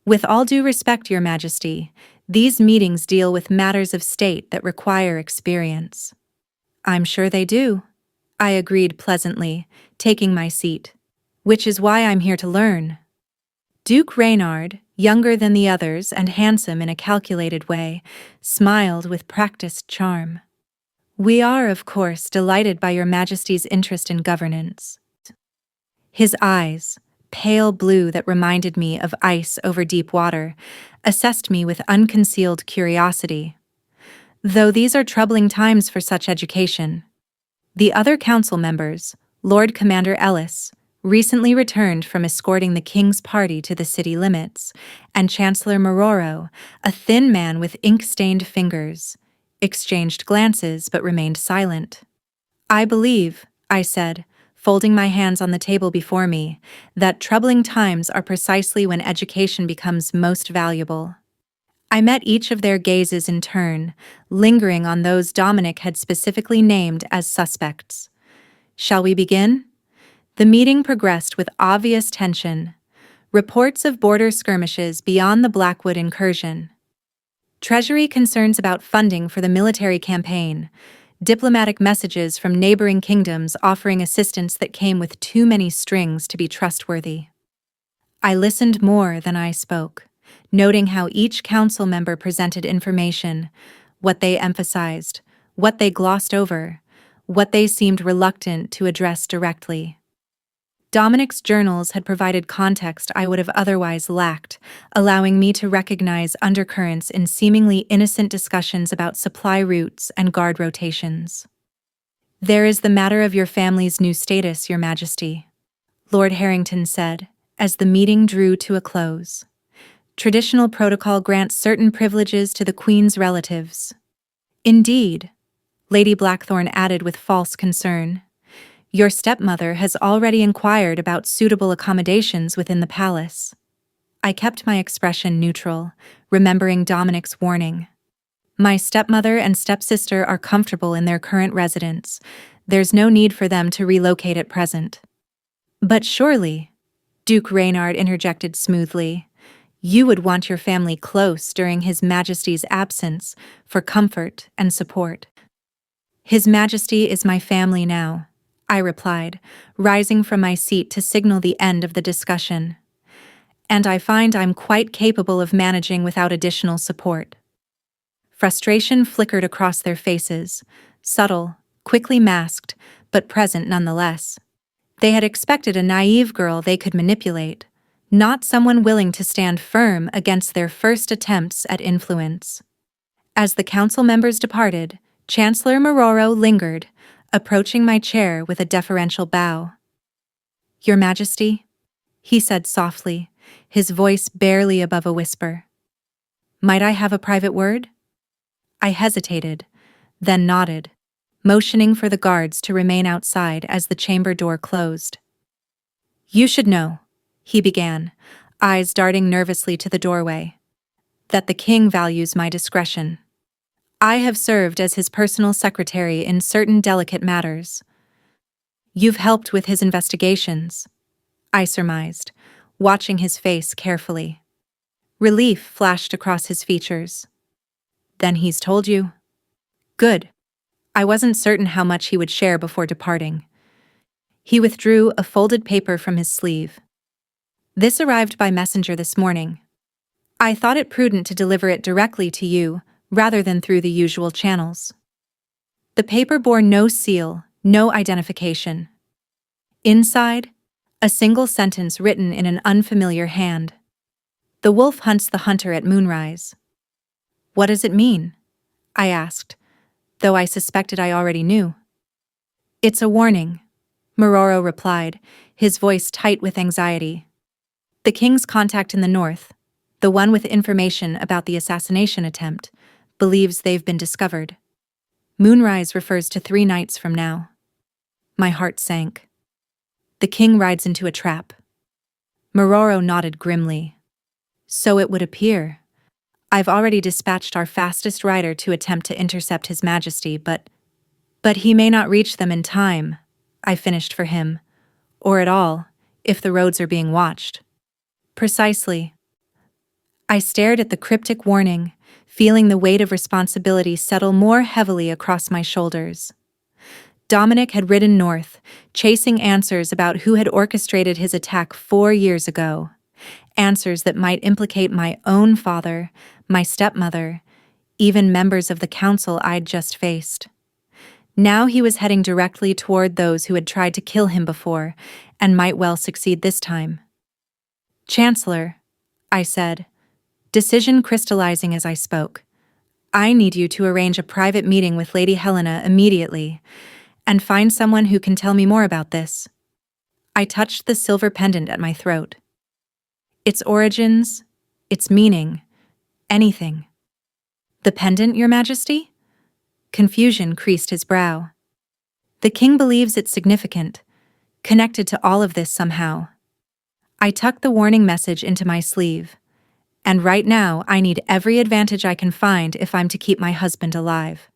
"With all due respect, Your Majesty, these meetings deal with matters of state that require experience." "I'm sure they do," I agreed pleasantly, taking my seat. "Which is why I'm here to learn." Duke Reynard, younger than the others and handsome in a calculated way, smiled with practiced charm. "We are, of course, delighted by Your Majesty's interest in governance." His eyes, pale blue that reminded me of ice over deep water, assessed me with unconcealed curiosity. "Though these are troubling times for such education." The other council members, Lord Commander Ellis, recently returned from escorting the king's party to the city limits, and Chancellor Mororo, a thin man with ink-stained fingers, exchanged glances but remained silent. "I believe," I said, folding my hands on the table before me, "that troubling times are precisely when education becomes most valuable." I met each of their gazes in turn, lingering on those Dominic had specifically named as suspects. "Shall we begin?" The meeting progressed with obvious tension. Reports of border skirmishes beyond the Blackwood incursion. Treasury concerns about funding for the military campaign. Diplomatic messages from neighboring kingdoms offering assistance that came with too many strings to be trustworthy. I listened more than I spoke, noting how each council member presented information, what they emphasized, what they glossed over, what they seemed reluctant to address directly. Dominic's journals had provided context I would have otherwise lacked, allowing me to recognize undercurrents in seemingly innocent discussions about supply routes and guard rotations. "There is the matter of your family's new status, Your Majesty," Lord Harrington said, as the meeting drew to a close. "Traditional protocol grants certain privileges to the Queen's relatives." "Indeed," Lady Blackthorn added with false concern. "Your stepmother has already inquired about suitable accommodations within the palace." I kept my expression neutral, remembering Dominic's warning. "My stepmother and stepsister are comfortable in their current residence. There's no need for them to relocate at present." "But surely," Duke Reynard interjected smoothly, "you would want your family close during His Majesty's absence for comfort and support." "His Majesty is my family now," I replied, rising from my seat to signal the end of the discussion. "And I find I'm quite capable of managing without additional support." Frustration flickered across their faces, subtle, quickly masked, but present nonetheless. They had expected a naive girl they could manipulate, not someone willing to stand firm against their first attempts at influence. As the council members departed, Chancellor Mororo lingered, approaching my chair with a deferential bow. "Your Majesty," he said softly, his voice barely above a whisper. "Might I have a private word?" I hesitated, then nodded, motioning for the guards to remain outside as the chamber door closed. "You should know," he began, eyes darting nervously to the doorway, "that the king values my discretion. I have served as his personal secretary in certain delicate matters." "You've helped with his investigations," I surmised, watching his face carefully. Relief flashed across his features. "Then he's told you?" "Good." I wasn't certain how much he would share before departing. He withdrew a folded paper from his sleeve. "This arrived by messenger this morning. I thought it prudent to deliver it directly to you, rather than through the usual channels." The paper bore no seal, no identification. Inside, a single sentence written in an unfamiliar hand. "The wolf hunts the hunter at moonrise." "What does it mean?" I asked, though I suspected I already knew. "It's a warning," Mororo replied, his voice tight with anxiety. The king's contact in the north, the one with information about the assassination attempt, believes they've been discovered. Moonrise refers to 3 nights from now. My heart sank. The king rides into a trap. Mororo nodded grimly. So it would appear. I've already dispatched our fastest rider to attempt to intercept His Majesty, but he may not reach them in time, I finished for him, or at all, if the roads are being watched. Precisely. I stared at the cryptic warning, feeling the weight of responsibility settle more heavily across my shoulders. Dominic had ridden north, chasing answers about who had orchestrated his attack 4 years ago. Answers that might implicate my own father, my stepmother, even members of the council I'd just faced. Now he was heading directly toward those who had tried to kill him before, and might well succeed this time. Chancellor, I said, decision crystallizing as I spoke. I need you to arrange a private meeting with Lady Helena immediately, and find someone who can tell me more about this. I touched the silver pendant at my throat. Its origins, its meaning, anything. The pendant, Your Majesty? Confusion creased his brow. The king believes it's significant, connected to all of this somehow. I tucked the warning message into my sleeve, and right now I need every advantage I can find if I'm to keep my husband alive.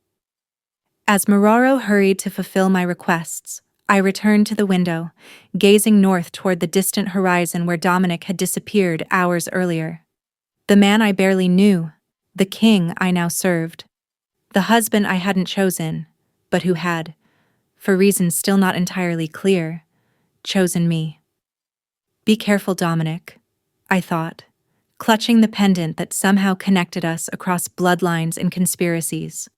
As Mororo hurried to fulfill my requests, I returned to the window, gazing north toward the distant horizon where Dominic had disappeared hours earlier. The man I barely knew, the king I now served. The husband I hadn't chosen, but who had, for reasons still not entirely clear, chosen me. Be careful, Dominic, I thought, clutching the pendant that somehow connected us across bloodlines and conspiracies.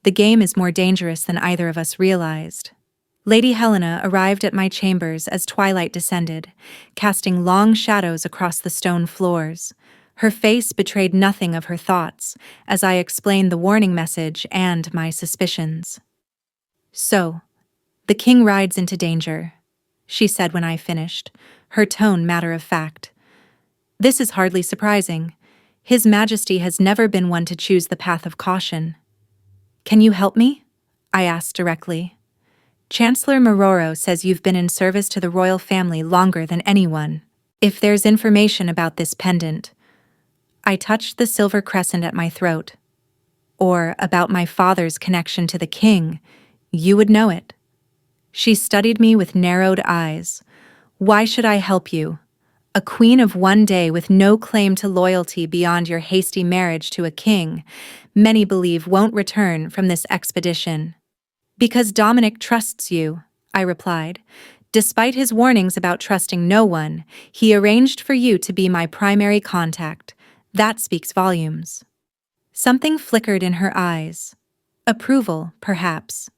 The game is more dangerous than either of us realized. Lady Helena arrived at my chambers as twilight descended, casting long shadows across the stone floors. Her face betrayed nothing of her thoughts as I explained the warning message and my suspicions. So, the king rides into danger, she said when I finished, her tone matter of fact. This is hardly surprising. His Majesty has never been one to choose the path of caution. Can you help me? I asked directly. Chancellor Mororo says you've been in service to the royal family longer than anyone. If there's information about this pendant, I touched the silver crescent at my throat, or about my father's connection to the king, you would know it. She studied me with narrowed eyes. Why should I help you? A queen of one day with no claim to loyalty beyond your hasty marriage to a king, many believe won't return from this expedition. Because Dominic trusts you, I replied. Despite his warnings about trusting no one, he arranged for you to be my primary contact. That speaks volumes. Something flickered in her eyes. Approval, perhaps.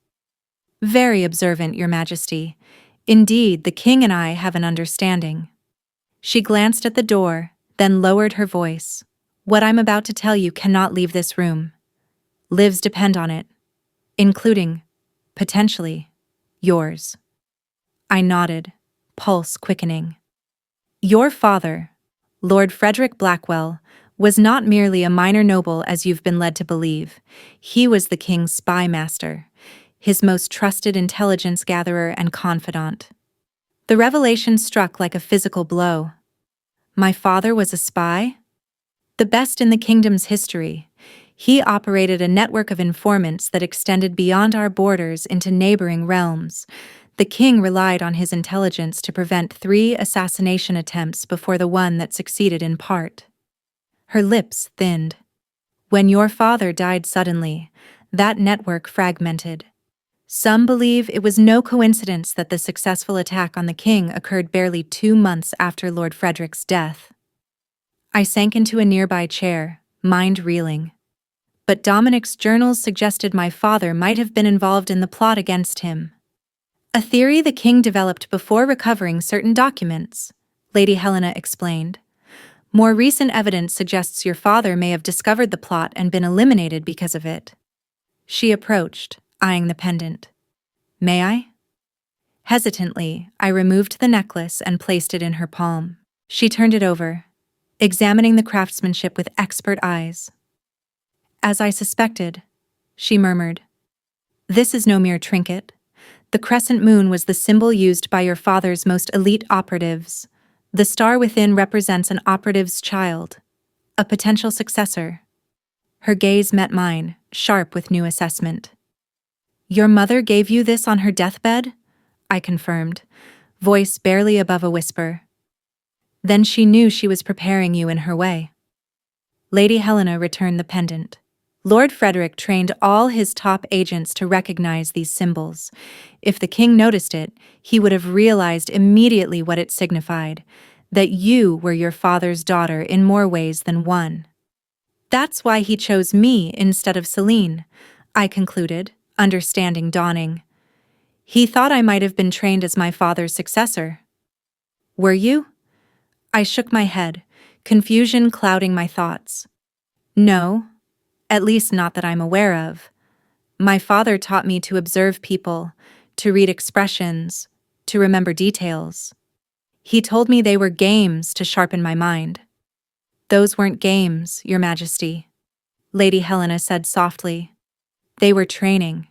Very observant, Your Majesty. Indeed, the king and I have an understanding. She glanced at the door, then lowered her voice. What I'm about to tell you cannot leave this room. Lives depend on it, including, potentially, yours. I nodded, pulse quickening. Your father, Lord Frederick Blackwell, was not merely a minor noble as you've been led to believe. He was the king's spy master, his most trusted intelligence gatherer and confidant. The revelation struck like a physical blow. My father was a spy? The best in the kingdom's history. He operated a network of informants that extended beyond our borders into neighboring realms. The king relied on his intelligence to prevent 3 assassination attempts before the one that succeeded in part. Her lips thinned. When your father died suddenly, that network fragmented. Some believe it was no coincidence that the successful attack on the king occurred barely 2 months after Lord Frederick's death. I sank into a nearby chair, mind reeling. But Dominic's journals suggested my father might have been involved in the plot against him. A theory the king developed before recovering certain documents, Lady Helena explained. More recent evidence suggests your father may have discovered the plot and been eliminated because of it. She approached, eyeing the pendant. May I? Hesitantly, I removed the necklace and placed it in her palm. She turned it over, examining the craftsmanship with expert eyes. "As I suspected," she murmured. "This is no mere trinket. The crescent moon was the symbol used by your father's most elite operatives. The star within represents an operative's child, a potential successor." Her gaze met mine, sharp with new assessment. "Your mother gave you this on her deathbed?" I confirmed, voice barely above a whisper. "Then she knew she was preparing you in her way." Lady Helena returned the pendant. Lord Frederick trained all his top agents to recognize these symbols. If the king noticed it, he would have realized immediately what it signified, that you were your father's daughter in more ways than one. "That's why he chose me instead of Celine," I concluded, understanding dawning. "He thought I might have been trained as my father's successor." "Were you?" I shook my head, confusion clouding my thoughts. "No, at least not that I'm aware of. My father taught me to observe people, to read expressions, to remember details. He told me they were games to sharpen my mind." "Those weren't games, Your Majesty," Lady Helena said softly. "They were training.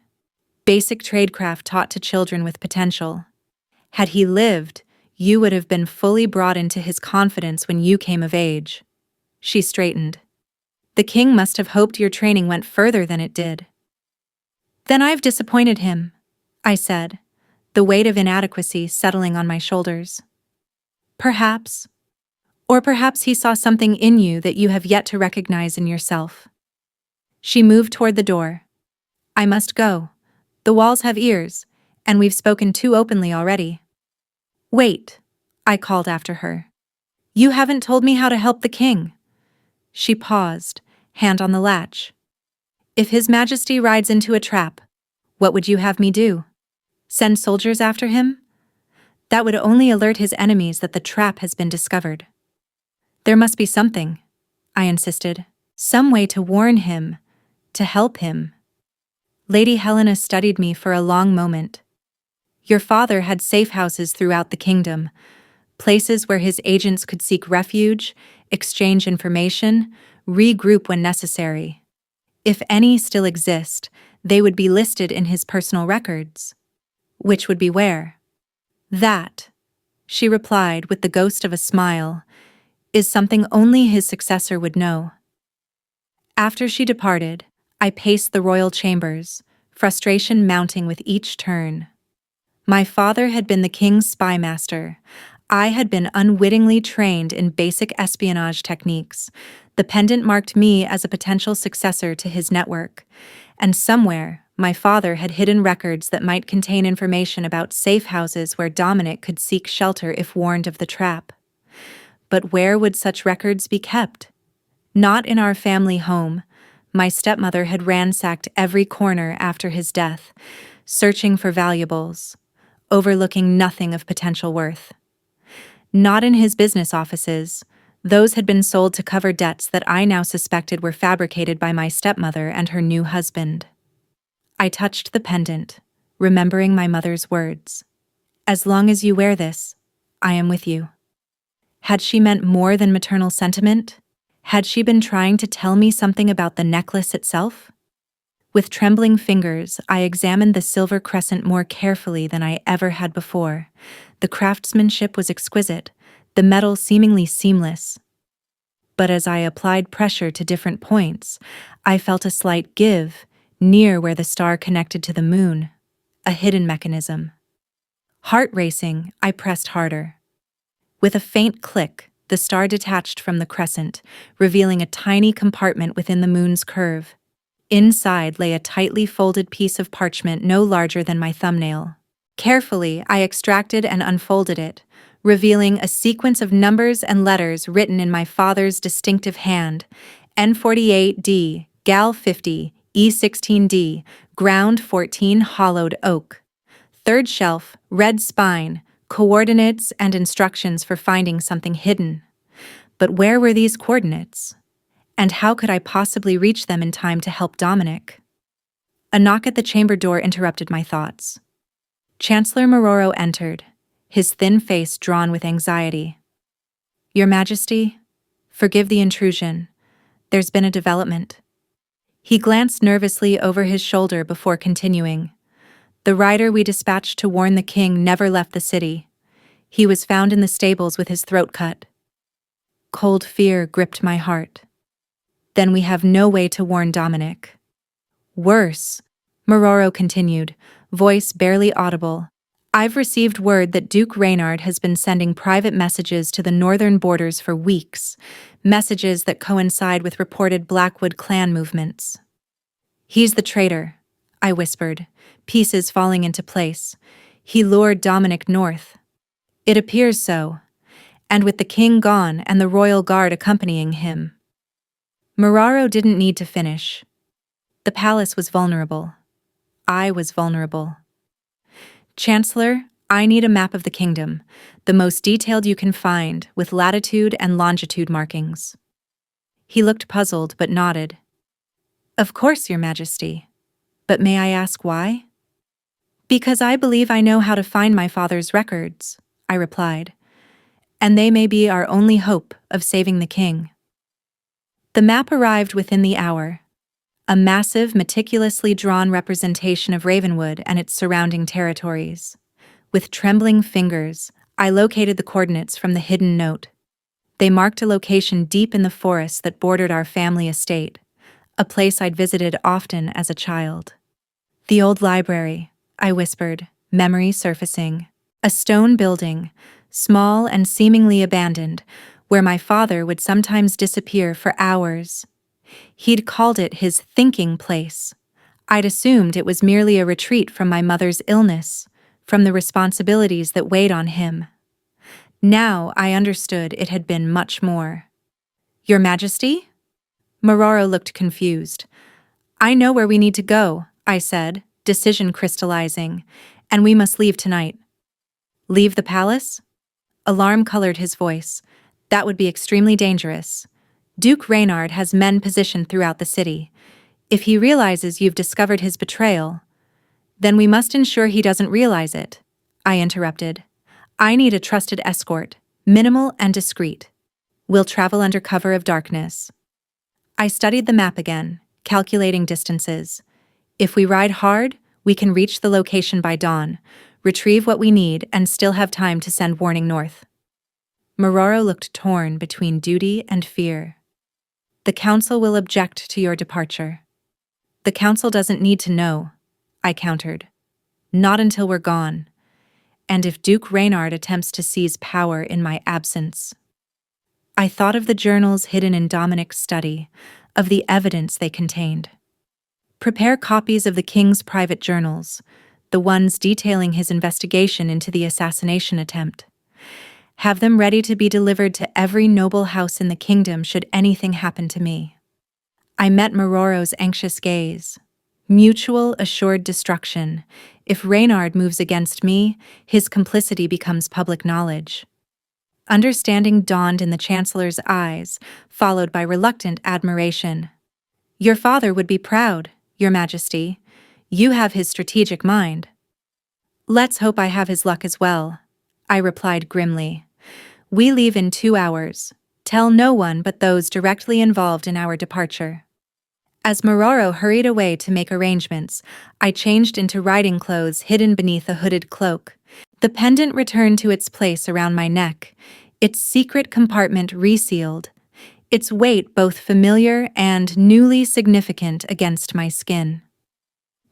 Basic tradecraft taught to children with potential. Had he lived, you would have been fully brought into his confidence when you came of age." She straightened. "The king must have hoped your training went further than it did." "Then I've disappointed him," I said, the weight of inadequacy settling on my shoulders. "Perhaps. Or perhaps he saw something in you that you have yet to recognize in yourself." She moved toward the door. "I must go. The walls have ears, and we've spoken too openly already." "Wait," I called after her. "You haven't told me how to help the king." She paused, hand on the latch. "If His Majesty rides into a trap, what would you have me do? Send soldiers after him? That would only alert his enemies that the trap has been discovered." "There must be something," I insisted. "Some way to warn him, to help him." Lady Helena studied me for a long moment. "Your father had safe houses throughout the kingdom, places where his agents could seek refuge, exchange information, regroup when necessary. If any still exist, they would be listed in his personal records." "Which would be where?" "That," she replied with the ghost of a smile, "is something only his successor would know." After she departed, I paced the royal chambers, frustration mounting with each turn. My father had been the king's spy master. I had been unwittingly trained in basic espionage techniques. The pendant marked me as a potential successor to his network. And somewhere, my father had hidden records that might contain information about safe houses where Dominic could seek shelter if warned of the trap. But where would such records be kept? Not in our family home. My stepmother had ransacked every corner after his death, searching for valuables, overlooking nothing of potential worth. Not in his business offices. Those had been sold to cover debts that I now suspected were fabricated by my stepmother and her new husband. I touched the pendant, remembering my mother's words. "As long as you wear this, I am with you." Had she meant more than maternal sentiment? Had she been trying to tell me something about the necklace itself? With trembling fingers, I examined the silver crescent more carefully than I ever had before. The craftsmanship was exquisite, the metal seemingly seamless. But as I applied pressure to different points, I felt a slight give, near where the star connected to the moon, a hidden mechanism. Heart racing, I pressed harder. With a faint click, the star detached from the crescent, revealing a tiny compartment within the moon's curve. Inside lay a tightly folded piece of parchment no larger than my thumbnail. Carefully, I extracted and unfolded it, revealing a sequence of numbers and letters written in my father's distinctive hand: N48D, Gal 50, E16D, Ground 14 Hollowed Oak. Third shelf, red spine, coordinates and instructions for finding something hidden. But where were these coordinates? And how could I possibly reach them in time to help Dominic? A knock at the chamber door interrupted my thoughts. Chancellor Mororo entered, his thin face drawn with anxiety. "Your Majesty, forgive the intrusion. There's been a development." He glanced nervously over his shoulder before continuing. "The rider we dispatched to warn the king never left the city. He was found in the stables with his throat cut." Cold fear gripped my heart. "Then we have no way to warn Dominic." "Worse," Mororo continued, voice barely audible. "I've received word that Duke Reynard has been sending private messages to the northern borders for weeks, messages that coincide with reported Blackwood clan movements." "He's the traitor," I whispered, pieces falling into place. "He lured Dominic north." "It appears so, and with the king gone and the royal guard accompanying him." Mororo didn't need to finish. The palace was vulnerable. I was vulnerable. "Chancellor, I need a map of the kingdom, the most detailed you can find, with latitude and longitude markings." He looked puzzled but nodded. "Of course, Your Majesty. But may I ask why?" "Because I believe I know how to find my father's records," I replied. "And they may be our only hope of saving the king." The map arrived within the hour. A massive, meticulously drawn representation of Ravenwood and its surrounding territories. With trembling fingers, I located the coordinates from the hidden note. They marked a location deep in the forest that bordered our family estate, a place I'd visited often as a child. "The old library," I whispered, memory surfacing. "A stone building, small and seemingly abandoned, where my father would sometimes disappear for hours. He'd called it his thinking place. I'd assumed it was merely a retreat from my mother's illness, from the responsibilities that weighed on him. Now I understood it had been much more." "Your Majesty?" Mororo looked confused. "I know where we need to go," I said, decision crystallizing, "and we must leave tonight." "Leave the palace?" Alarm colored his voice. "That would be extremely dangerous. Duke Reynard has men positioned throughout the city. If he realizes you've discovered his betrayal—" "Then we must ensure he doesn't realize it," I interrupted. "I need a trusted escort, minimal and discreet. We'll travel under cover of darkness." I studied the map again, calculating distances. If we ride hard, we can reach the location by dawn, retrieve what we need, and still have time to send warning north. Mororo looked torn between duty and fear. "The council will object to your departure." "The council doesn't need to know," I countered. "Not until we're gone. And if Duke Reynard attempts to seize power in my absence." I thought of the journals hidden in Dominic's study, of the evidence they contained. "Prepare copies of the king's private journals, the ones detailing his investigation into the assassination attempt. Have them ready to be delivered to every noble house in the kingdom should anything happen to me." I met Mororo's anxious gaze. Mutual assured destruction. If Reynard moves against me, his complicity becomes public knowledge. Understanding dawned in the Chancellor's eyes, followed by reluctant admiration. "Your father would be proud, Your Majesty. You have his strategic mind." "Let's hope I have his luck as well," I replied grimly. "We leave in 2 hours. Tell no one but those directly involved in our departure." As Mororo hurried away to make arrangements, I changed into riding clothes hidden beneath a hooded cloak. The pendant returned to its place around my neck, its secret compartment resealed, its weight both familiar and newly significant against my skin.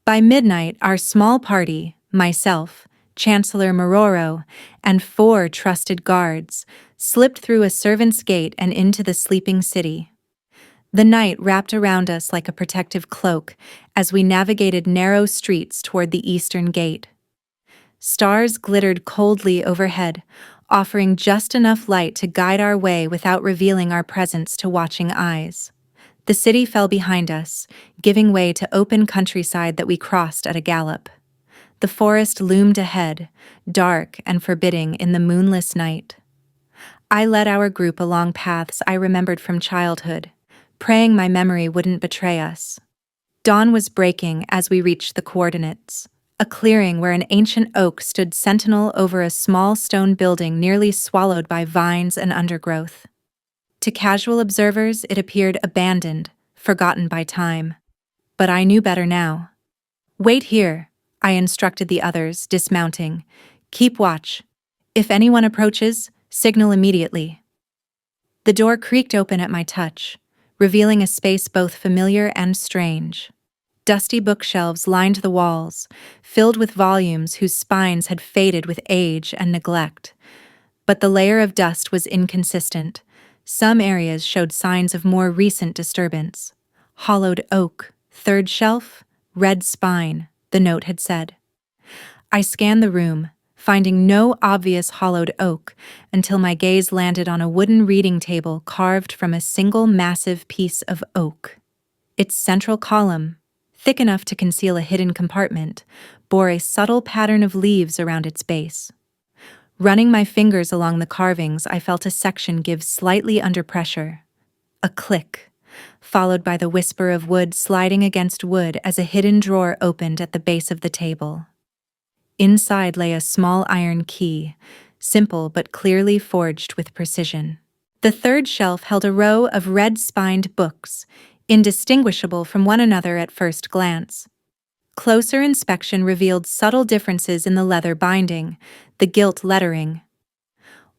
By midnight, our small party, myself, Chancellor Mororo, and 4 trusted guards, slipped through a servant's gate and into the sleeping city. The night wrapped around us like a protective cloak as we navigated narrow streets toward the eastern gate. Stars glittered coldly overhead, offering just enough light to guide our way without revealing our presence to watching eyes. The city fell behind us, giving way to open countryside that we crossed at a gallop. The forest loomed ahead, dark and forbidding in the moonless night. I led our group along paths I remembered from childhood, praying my memory wouldn't betray us. Dawn was breaking as we reached the coordinates. A clearing where an ancient oak stood sentinel over a small stone building nearly swallowed by vines and undergrowth. To casual observers, it appeared abandoned, forgotten by time. But I knew better now. "Wait here," I instructed the others, dismounting. "Keep watch. If anyone approaches, signal immediately." The door creaked open at my touch, revealing a space both familiar and strange. Dusty bookshelves lined the walls, filled with volumes whose spines had faded with age and neglect. But the layer of dust was inconsistent. Some areas showed signs of more recent disturbance. "Hollowed oak, third shelf, red spine," the note had said. I scanned the room, finding no obvious hollowed oak until my gaze landed on a wooden reading table carved from a single massive piece of oak. Its central column, thick enough to conceal a hidden compartment, bore a subtle pattern of leaves around its base. Running my fingers along the carvings, I felt a section give slightly under pressure. A click, followed by the whisper of wood sliding against wood as a hidden drawer opened at the base of the table. Inside lay a small iron key, simple but clearly forged with precision. The third shelf held a row of red-spined books, indistinguishable from one another at first glance. Closer inspection revealed subtle differences in the leather binding, the gilt lettering.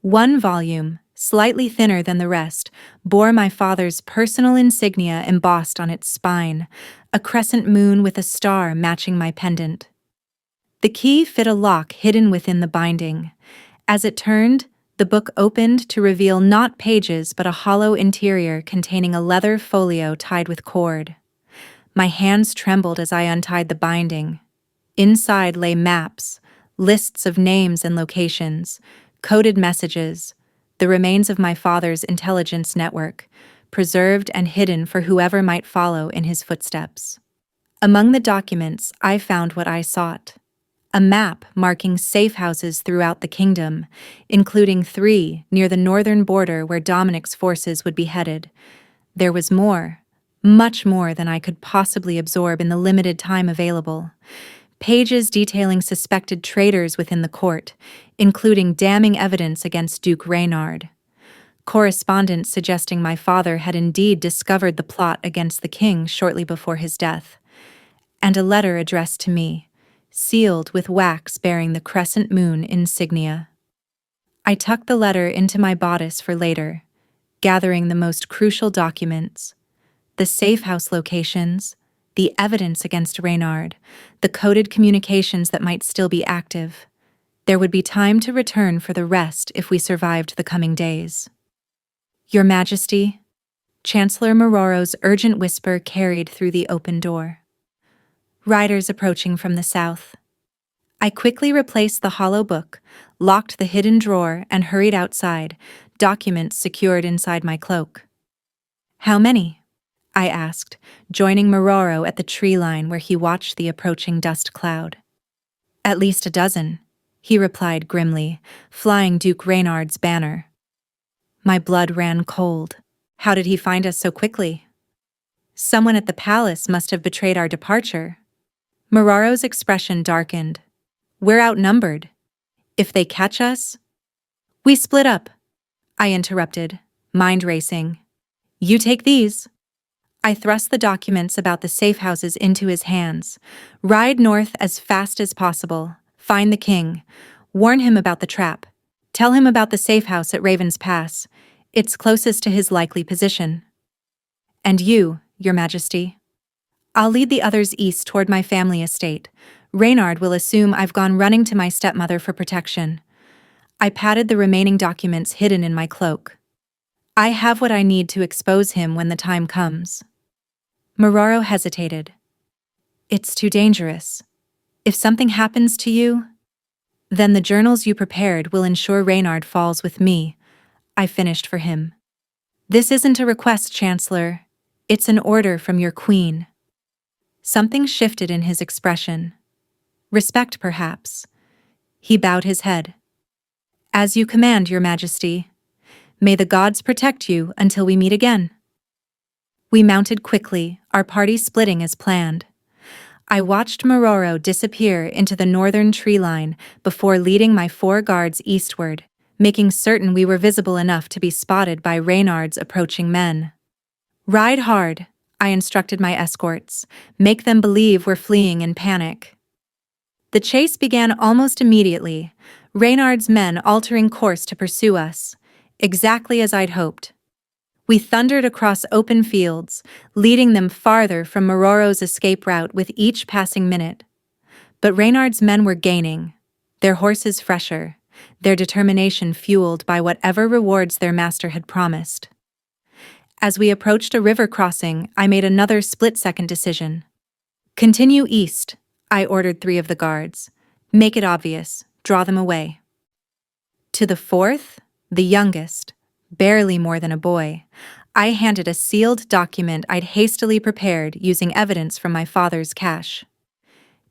One volume, slightly thinner than the rest, bore my father's personal insignia embossed on its spine, a crescent moon with a star matching my pendant. The key fit a lock hidden within the binding. As it turned, the book opened to reveal not pages but a hollow interior containing a leather folio tied with cord. My hands trembled as I untied the binding. Inside lay maps, lists of names and locations, coded messages, the remains of my father's intelligence network, preserved and hidden for whoever might follow in his footsteps. Among the documents, I found what I sought. A map marking safe houses throughout the kingdom, including 3 near the northern border where Dominic's forces would be headed. There was more, much more than I could possibly absorb in the limited time available. Pages detailing suspected traitors within the court, including damning evidence against Duke Reynard. Correspondence suggesting my father had indeed discovered the plot against the king shortly before his death. And a letter addressed to me, sealed with wax bearing the crescent moon insignia. I tucked the letter into my bodice for later, gathering the most crucial documents: the safe house locations, the evidence against Reynard, the coded communications that might still be active. There would be time to return for the rest if we survived the coming days. "Your Majesty," Chancellor Mororo's urgent whisper carried through the open door. Riders approaching from the south. I quickly replaced the hollow book, locked the hidden drawer, and hurried outside, documents secured inside my cloak. "How many?" I asked, joining Mororo at the tree line where he watched the approaching dust cloud. "At least a dozen," he replied grimly, flying Duke Reynard's banner. My blood ran cold. How did he find us so quickly? Someone at the palace must have betrayed our departure. Mororo's expression darkened. "We're outnumbered. If they catch us—" "We split up," I interrupted, mind racing. "You take these." I thrust the documents about the safe houses into his hands. "Ride north as fast as possible. Find the king. Warn him about the trap. Tell him about the safe house at Raven's Pass. It's closest to his likely position. And you, Your Majesty. I'll lead the others east toward my family estate. Reynard will assume I've gone running to my stepmother for protection." I patted the remaining documents hidden in my cloak. "I have what I need to expose him when the time comes." Mororo hesitated. "It's too dangerous. If something happens to you, then the journals you prepared will ensure Reynard falls with me," I finished for him. "This isn't a request, Chancellor. It's an order from your queen." Something shifted in his expression. Respect, perhaps. He bowed his head. "As you command, Your Majesty. May the gods protect you until we meet again." We mounted quickly, our party splitting as planned. I watched Mororo disappear into the northern tree line before leading my 4 guards eastward, making certain we were visible enough to be spotted by Reynard's approaching men. "Ride hard," I instructed my escorts. "Make them believe we're fleeing in panic." The chase began almost immediately, Reynard's men altering course to pursue us, exactly as I'd hoped. We thundered across open fields, leading them farther from Mororo's escape route with each passing minute. But Reynard's men were gaining, their horses fresher, their determination fueled by whatever rewards their master had promised. As we approached a river crossing, I made another split-second decision. "Continue east," I ordered 3 of the guards. "Make it obvious. Draw them away." To the 4th, the youngest, barely more than a boy, I handed a sealed document I'd hastily prepared using evidence from my father's cache.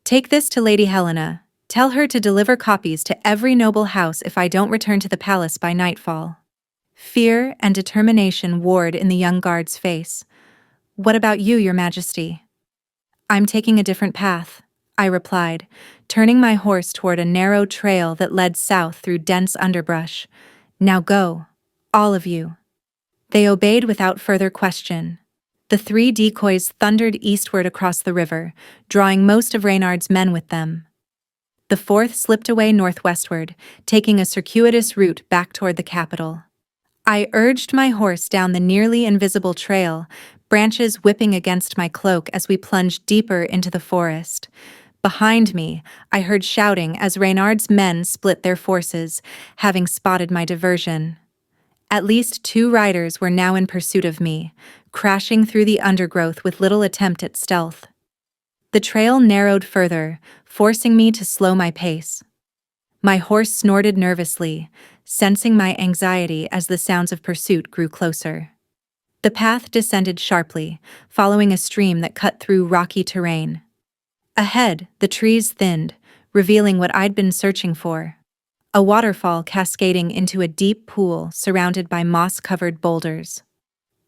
"Take this to Lady Helena. Tell her to deliver copies to every noble house if I don't return to the palace by nightfall." Fear and determination warred in the young guard's face. "What about you, Your Majesty?" "I'm taking a different path," I replied, turning my horse toward a narrow trail that led south through dense underbrush. "Now go, all of you." They obeyed without further question. The 3 decoys thundered eastward across the river, drawing most of Reynard's men with them. The 4th slipped away northwestward, taking a circuitous route back toward the capital. I urged my horse down the nearly invisible trail, branches whipping against my cloak as we plunged deeper into the forest. Behind me, I heard shouting as Reynard's men split their forces, having spotted my diversion. At least 2 riders were now in pursuit of me, crashing through the undergrowth with little attempt at stealth. The trail narrowed further, forcing me to slow my pace. My horse snorted nervously, sensing my anxiety as the sounds of pursuit grew closer. The path descended sharply, following a stream that cut through rocky terrain. Ahead, the trees thinned, revealing what I'd been searching for: a waterfall cascading into a deep pool surrounded by moss-covered boulders.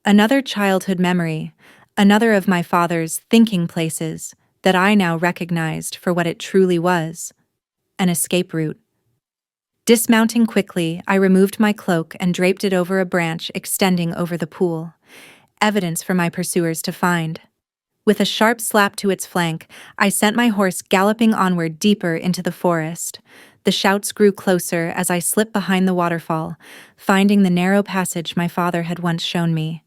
Another childhood memory, another of my father's thinking places that I now recognized for what it truly was: an escape route. Dismounting quickly, I removed my cloak and draped it over a branch extending over the pool, evidence for my pursuers to find. With a sharp slap to its flank, I sent my horse galloping onward deeper into the forest. The shouts grew closer as I slipped behind the waterfall, finding the narrow passage my father had once shown me.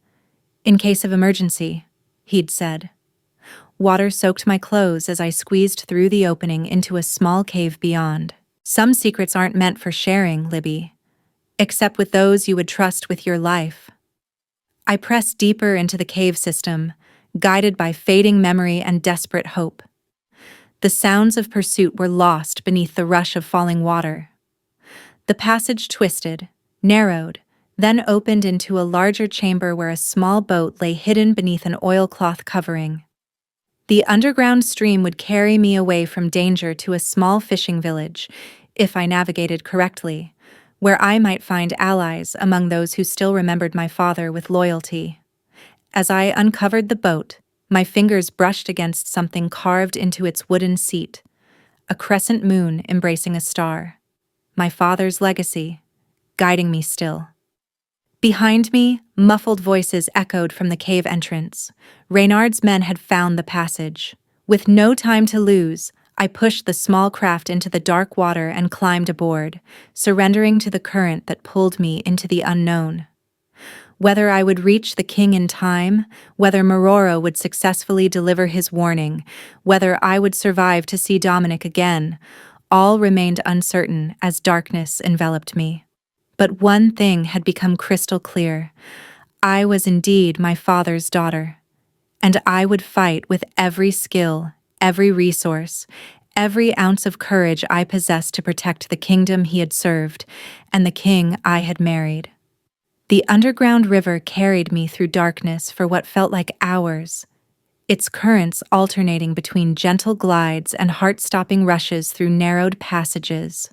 "In case of emergency," he'd said. Water soaked my clothes as I squeezed through the opening into a small cave beyond. Some secrets aren't meant for sharing, Libby, except with those you would trust with your life. I pressed deeper into the cave system, guided by fading memory and desperate hope. The sounds of pursuit were lost beneath the rush of falling water. The passage twisted, narrowed, then opened into a larger chamber where a small boat lay hidden beneath an oilcloth covering. The underground stream would carry me away from danger to a small fishing village, if I navigated correctly, where I might find allies among those who still remembered my father with loyalty. As I uncovered the boat, my fingers brushed against something carved into its wooden seat, a crescent moon embracing a star. My father's legacy, guiding me still. Behind me, muffled voices echoed from the cave entrance. Reynard's men had found the passage. With no time to lose, I pushed the small craft into the dark water and climbed aboard, surrendering to the current that pulled me into the unknown. Whether I would reach the king in time, whether Mororo would successfully deliver his warning, whether I would survive to see Dominic again, all remained uncertain as darkness enveloped me. But one thing had become crystal clear: I was indeed my father's daughter, and I would fight with every skill, every resource, every ounce of courage I possessed to protect the kingdom he had served and the king I had married. The underground river carried me through darkness for what felt like hours, its currents alternating between gentle glides and heart-stopping rushes through narrowed passages.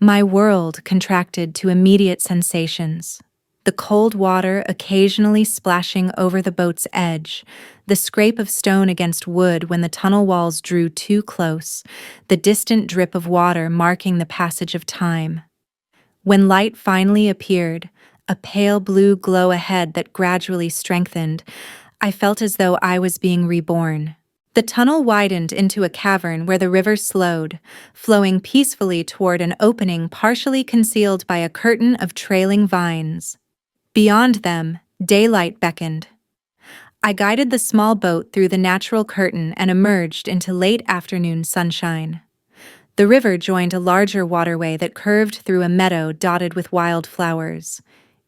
My world contracted to immediate sensations: the cold water occasionally splashing over the boat's edge, the scrape of stone against wood when the tunnel walls drew too close, the distant drip of water marking the passage of time. When light finally appeared, a pale blue glow ahead that gradually strengthened, I felt as though I was being reborn. The tunnel widened into a cavern where the river slowed, flowing peacefully toward an opening partially concealed by a curtain of trailing vines. Beyond them, daylight beckoned. I guided the small boat through the natural curtain and emerged into late afternoon sunshine. The river joined a larger waterway that curved through a meadow dotted with wildflowers.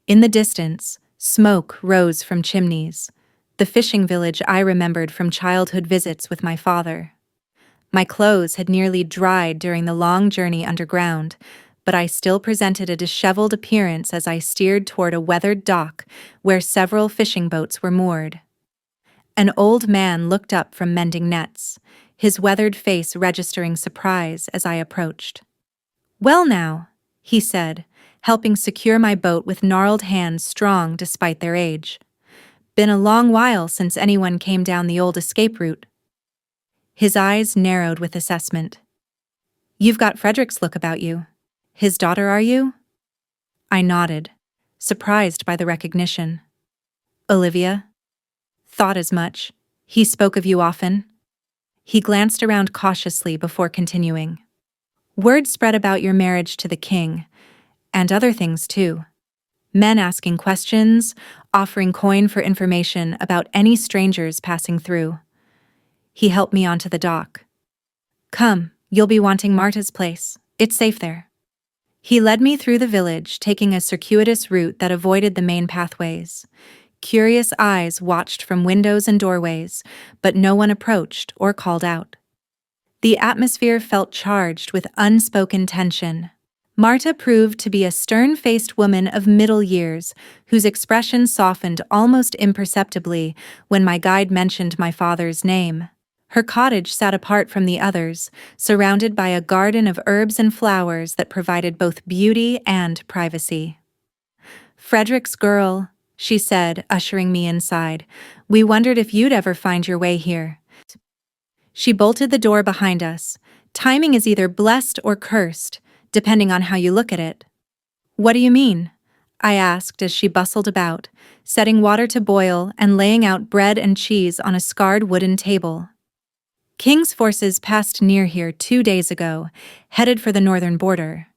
In the distance, smoke rose from chimneys, the fishing village I remembered from childhood visits with my father. My clothes had nearly dried during the long journey underground, but I still presented a disheveled appearance as I steered toward a weathered dock where several fishing boats were moored. An old man looked up from mending nets, his weathered face registering surprise as I approached. "Well now," he said, helping secure my boat with gnarled hands strong despite their age. "Been a long while since anyone came down the old escape route." His eyes narrowed with assessment. "You've got Frederick's look about you. His daughter, are you?" I nodded, surprised by the recognition. "Olivia?" "Thought as much. He spoke of you often." He glanced around cautiously before continuing. "Word spread about your marriage to the king, and other things too. Men asking questions, offering coin for information about any strangers passing through." He helped me onto the dock. "Come, you'll be wanting Marta's place. It's safe there." He led me through the village, taking a circuitous route that avoided the main pathways. Curious eyes watched from windows and doorways, but no one approached or called out. The atmosphere felt charged with unspoken tension. Marta proved to be a stern-faced woman of middle years, whose expression softened almost imperceptibly when my guide mentioned my father's name. Her cottage sat apart from the others, surrounded by a garden of herbs and flowers that provided both beauty and privacy. "Frederick's girl," she said, ushering me inside. "We wondered if you'd ever find your way here." She bolted the door behind us. Timing is either blessed or cursed, depending on how you look at it. "What do you mean?" I asked as she bustled about, setting water to boil and laying out bread and cheese on a scarred wooden table. "King's forces passed near here 2 days ago, headed for the northern border."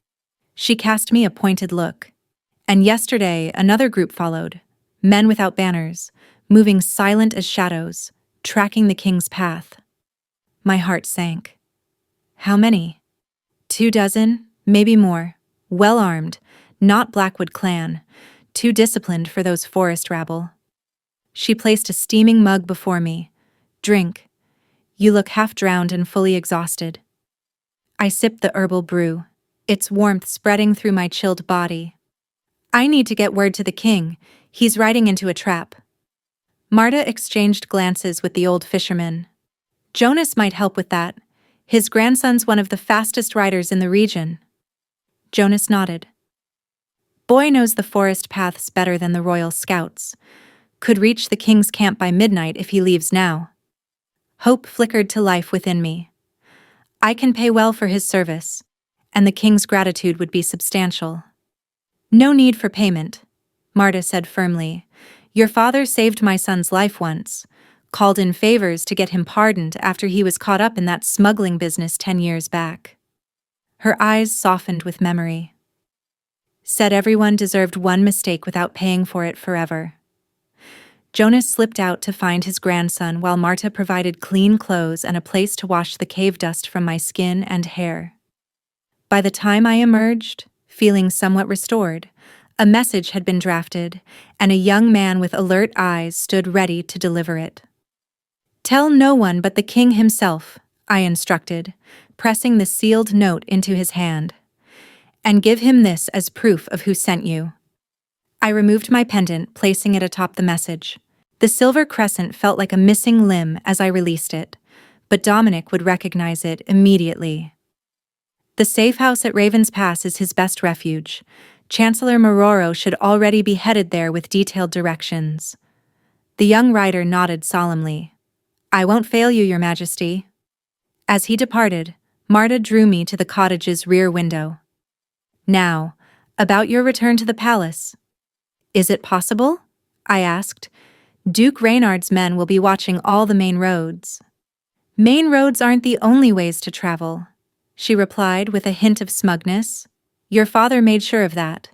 She cast me a pointed look. "And yesterday another group followed, men without banners, moving silent as shadows, tracking the king's path." My heart sank. "How many?" 2 dozen, maybe more, well-armed, not Blackwood clan, too disciplined for those forest rabble. She placed a steaming mug before me. "Drink. You look half-drowned and fully exhausted." I sipped the herbal brew, its warmth spreading through my chilled body. "I need to get word to the king. He's riding into a trap." Marta exchanged glances with the old fisherman. "Jonas might help with that. His grandson's one of the fastest riders in the region." Jonas nodded. "Boy knows the forest paths better than the royal scouts. Could reach the king's camp by midnight if he leaves now." Hope flickered to life within me. I can pay well for his service, and the king's gratitude would be substantial. "No need for payment," Marta said firmly. "Your father saved my son's life once, called in favors to get him pardoned after he was caught up in that smuggling business 10 years back." Her eyes softened with memory. "Said everyone deserved one mistake without paying for it forever." Jonas slipped out to find his grandson while Marta provided clean clothes and a place to wash the cave dust from my skin and hair. By the time I emerged, feeling somewhat restored, a message had been drafted, and a young man with alert eyes stood ready to deliver it. "Tell no one but the king himself," I instructed, pressing the sealed note into his hand. "And give him this as proof of who sent you." I removed my pendant, placing it atop the message. The silver crescent felt like a missing limb as I released it, but Dominic would recognize it immediately. "The safe house at Raven's Pass is his best refuge. Chancellor Mororo should already be headed there with detailed directions. The young rider nodded solemnly. I won't fail you, Your Majesty. As he departed, Marta drew me to the cottage's rear window. Now, about your return to the palace. Is it possible? I asked. Duke Reynard's men will be watching all the main roads. Main roads aren't the only ways to travel, she replied with a hint of smugness. Your father made sure of that.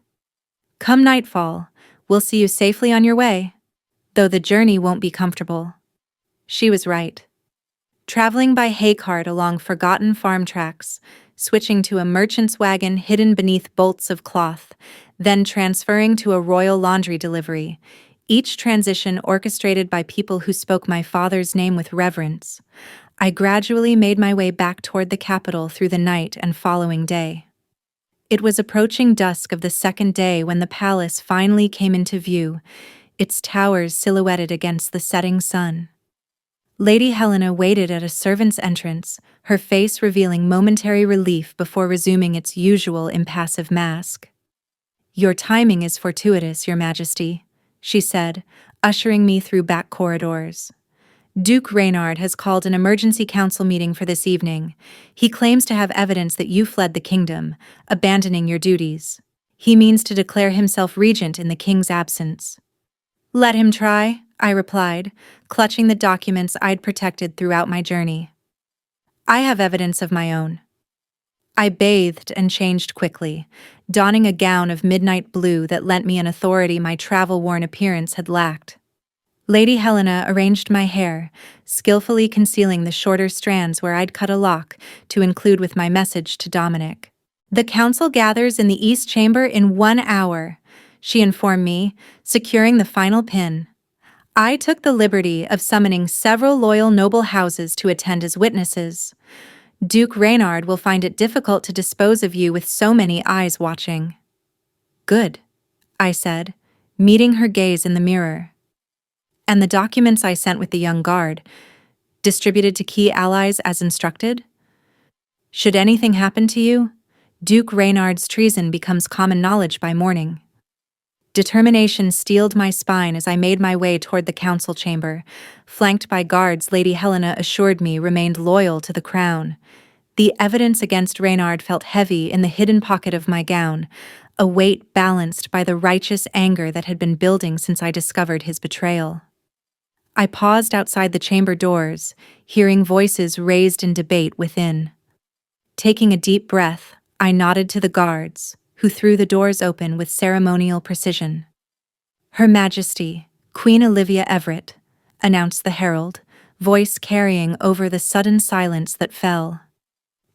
Come nightfall, we'll see you safely on your way, though the journey won't be comfortable. She was right. Traveling by hay cart along forgotten farm tracks, switching to a merchant's wagon hidden beneath bolts of cloth, then transferring to a royal laundry delivery, each transition orchestrated by people who spoke my father's name with reverence, I gradually made my way back toward the capital through the night and following day. It was approaching dusk of the second day when the palace finally came into view, its towers silhouetted against the setting sun. Lady Helena waited at a servant's entrance, her face revealing momentary relief before resuming its usual impassive mask. Your timing is fortuitous, Your Majesty, she said, ushering me through back corridors. Duke Reynard has called an emergency council meeting for this evening. He claims to have evidence that you fled the kingdom, abandoning your duties. He means to declare himself regent in the king's absence. Let him try, I replied, clutching the documents I'd protected throughout my journey. I have evidence of my own. I bathed and changed quickly, donning a gown of midnight blue that lent me an authority my travel-worn appearance had lacked. Lady Helena arranged my hair, skillfully concealing the shorter strands where I'd cut a lock to include with my message to Dominic. The council gathers in the East Chamber in 1 hour, she informed me, securing the final pin. I took the liberty of summoning several loyal noble houses to attend as witnesses. Duke Reynard will find it difficult to dispose of you with so many eyes watching. Good, I said, meeting her gaze in the mirror. And the documents I sent with the young guard, distributed to key allies as instructed? Should anything happen to you, Duke Reynard's treason becomes common knowledge by morning. Determination steeled my spine as I made my way toward the council chamber, flanked by guards Lady Helena assured me remained loyal to the crown. The evidence against Reynard felt heavy in the hidden pocket of my gown, a weight balanced by the righteous anger that had been building since I discovered his betrayal. I paused outside the chamber doors, hearing voices raised in debate within. Taking a deep breath, I nodded to the guards, who threw the doors open with ceremonial precision. Her Majesty, Queen Olivia Everett, announced the herald, voice carrying over the sudden silence that fell.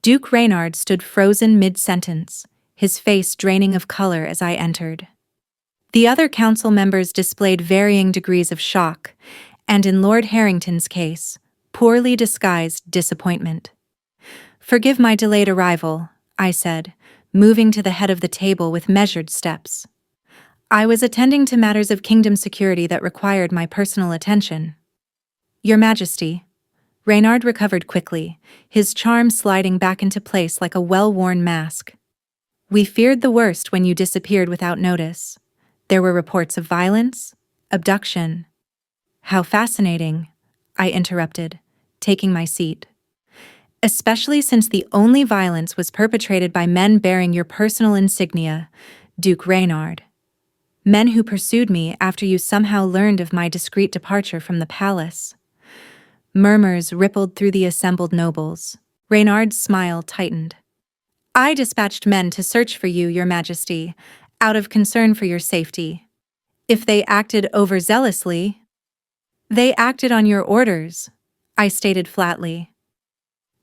Duke Reynard stood frozen mid-sentence, his face draining of color as I entered. The other council members displayed varying degrees of shock, and in Lord Harrington's case, poorly disguised disappointment. Forgive my delayed arrival, I said, moving to the head of the table with measured steps. I was attending to matters of kingdom security that required my personal attention. Your Majesty. Reynard recovered quickly, his charm sliding back into place like a well-worn mask. We feared the worst when you disappeared without notice. There were reports of violence, abduction. How fascinating, I interrupted, taking my seat. Especially since the only violence was perpetrated by men bearing your personal insignia, Duke Reynard. Men who pursued me after you somehow learned of my discreet departure from the palace. Murmurs rippled through the assembled nobles. Reynard's smile tightened. I dispatched men to search for you, Your Majesty, out of concern for your safety. If they acted overzealously, they acted on your orders, I stated flatly.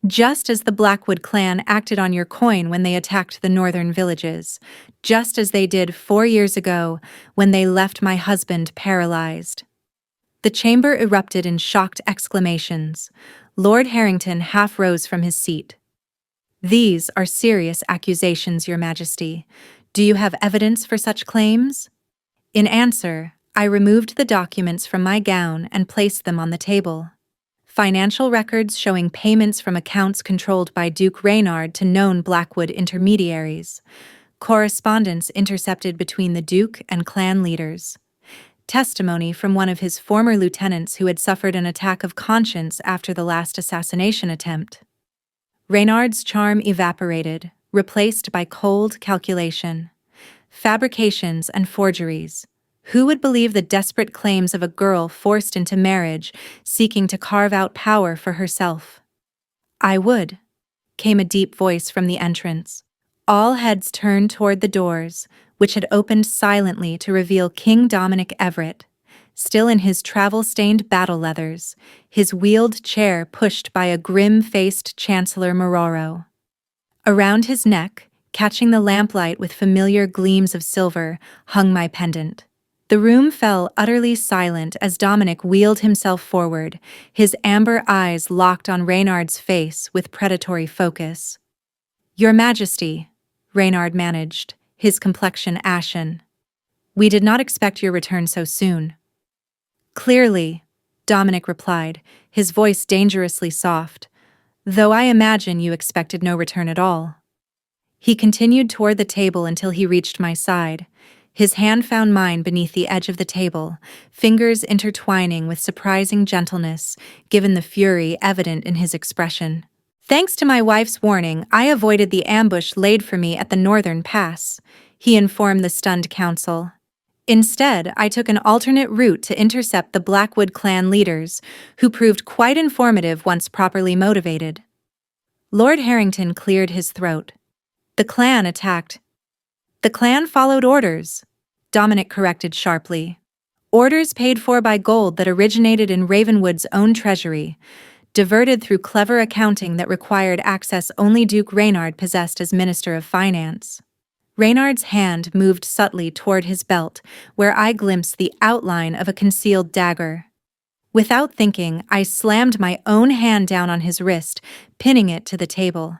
Just as the Blackwood clan acted on your coin when they attacked the northern villages, just as they did 4 years ago when they left my husband paralyzed. The chamber erupted in shocked exclamations. Lord Harrington half rose from his seat. These are serious accusations, Your Majesty. Do you have evidence for such claims? In answer, I removed the documents from my gown and placed them on the table. Financial records showing payments from accounts controlled by Duke Reynard to known Blackwood intermediaries. Correspondence intercepted between the Duke and clan leaders. Testimony from one of his former lieutenants who had suffered an attack of conscience after the last assassination attempt. Reynard's charm evaporated, replaced by cold calculation. Fabrications and forgeries. Who would believe the desperate claims of a girl forced into marriage, seeking to carve out power for herself? I would, came a deep voice from the entrance. All heads turned toward the doors, which had opened silently to reveal King Dominic Everett, still in his travel-stained battle leathers, his wheeled chair pushed by a grim-faced Chancellor Mororo. Around his neck, catching the lamplight with familiar gleams of silver, hung my pendant. The room fell utterly silent as Dominic wheeled himself forward, his amber eyes locked on Reynard's face with predatory focus. "Your Majesty," Reynard managed, his complexion ashen. "We did not expect your return so soon." "Clearly," Dominic replied, his voice dangerously soft, "though I imagine you expected no return at all." He continued toward the table until he reached my side. His hand found mine beneath the edge of the table, fingers intertwining with surprising gentleness, given the fury evident in his expression. "Thanks to my wife's warning, I avoided the ambush laid for me at the northern pass," he informed the stunned council. "Instead, I took an alternate route to intercept the Blackwood clan leaders, who proved quite informative once properly motivated." Lord Harrington cleared his throat. "The clan attacked." "The clan followed orders," Dominic corrected sharply. "Orders paid for by gold that originated in Ravenwood's own treasury, diverted through clever accounting that required access only Duke Reynard possessed as Minister of Finance." Reynard's hand moved subtly toward his belt, where I glimpsed the outline of a concealed dagger. Without thinking, I slammed my own hand down on his wrist, pinning it to the table.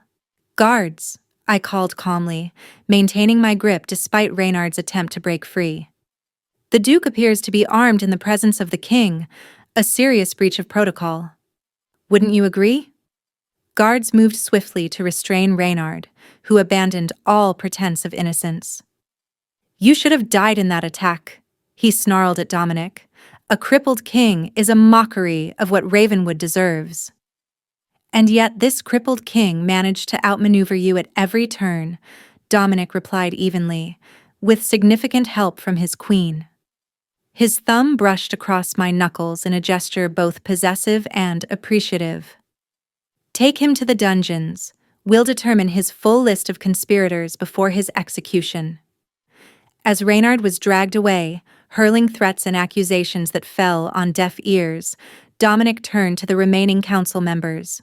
"Guards," I called calmly, maintaining my grip despite Reynard's attempt to break free. "The Duke appears to be armed in the presence of the King, a serious breach of protocol. Wouldn't you agree?" Guards moved swiftly to restrain Reynard, who abandoned all pretense of innocence. "You should have died in that attack," he snarled at Dominic. "A crippled king is a mockery of what Ravenwood deserves." "And yet this crippled king managed to outmaneuver you at every turn," Dominic replied evenly, "with significant help from his queen." His thumb brushed across my knuckles in a gesture both possessive and appreciative. "Take him to the dungeons. We'll determine his full list of conspirators before his execution." As Reynard was dragged away, hurling threats and accusations that fell on deaf ears, Dominic turned to the remaining council members.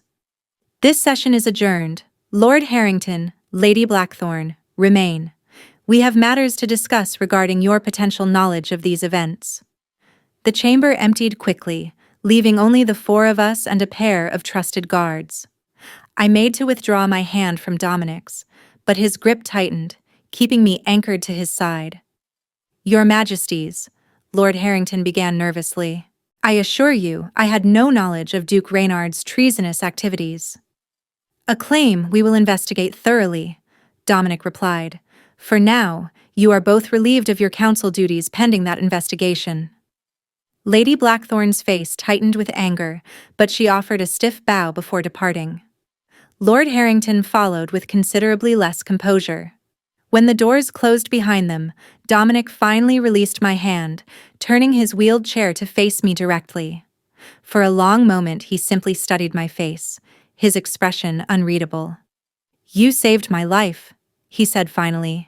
"This session is adjourned. Lord Harrington, Lady Blackthorne, remain. We have matters to discuss regarding your potential knowledge of these events." The chamber emptied quickly, leaving only the four of us and a pair of trusted guards. I made to withdraw my hand from Dominic's, but his grip tightened, keeping me anchored to his side. "Your Majesties," Lord Harrington began nervously, "I assure you I had no knowledge of Duke Reynard's treasonous activities." "A claim we will investigate thoroughly," Dominic replied. "For now, you are both relieved of your council duties pending that investigation." Lady Blackthorne's face tightened with anger, but she offered a stiff bow before departing. Lord Harrington followed with considerably less composure. When the doors closed behind them, Dominic finally released my hand, turning his wheeled chair to face me directly. For a long moment he simply studied my face, his expression unreadable. "You saved my life," he said finally.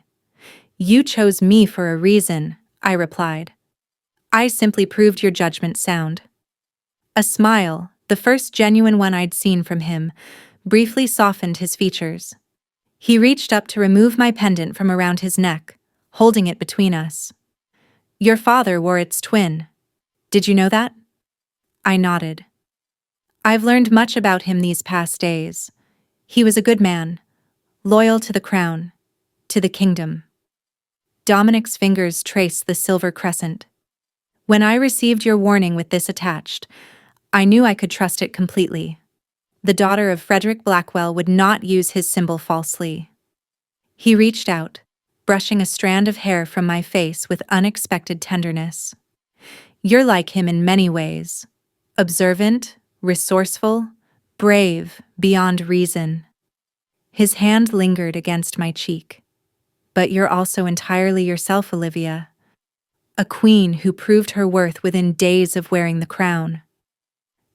"You chose me for a reason," I replied. "I simply proved your judgment sound." A smile, the first genuine one I'd seen from him, briefly softened his features. He reached up to remove my pendant from around his neck, holding it between us. "Your father wore its twin. Did you know that?" I nodded. "I've learned much about him these past days. He was a good man, loyal to the crown, to the kingdom." Dominic's fingers traced the silver crescent. "When I received your warning with this attached, I knew I could trust it completely. The daughter of Frederick Blackwell would not use his symbol falsely." He reached out, brushing a strand of hair from my face with unexpected tenderness. You're like him in many ways. Observant, resourceful, brave, beyond reason. His hand lingered against my cheek. But you're also entirely yourself, Olivia. A queen who proved her worth within days of wearing the crown.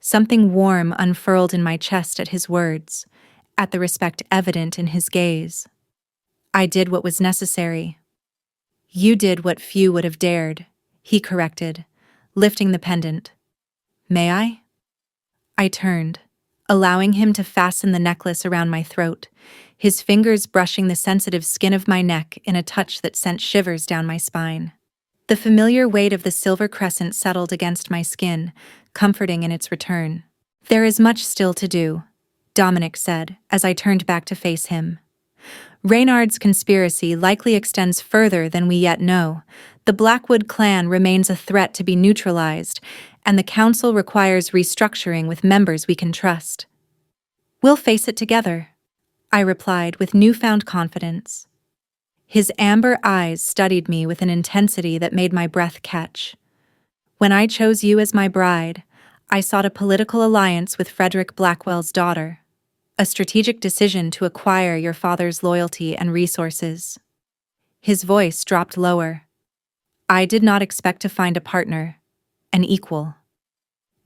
Something warm unfurled in my chest at his words, at the respect evident in his gaze. I did what was necessary. You did what few would have dared, he corrected, lifting the pendant. May I? I turned, allowing him to fasten the necklace around my throat, his fingers brushing the sensitive skin of my neck in a touch that sent shivers down my spine. The familiar weight of the silver crescent settled against my skin, comforting in its return. There is much still to do, Dominic said, as I turned back to face him. Reynard's conspiracy likely extends further than we yet know. The Blackwood clan remains a threat to be neutralized, and the council requires restructuring with members we can trust. We'll face it together, I replied with newfound confidence. His amber eyes studied me with an intensity that made my breath catch. When I chose you as my bride, I sought a political alliance with Frederick Blackwell's daughter, a strategic decision to acquire your father's loyalty and resources. His voice dropped lower. I did not expect to find a partner, an equal.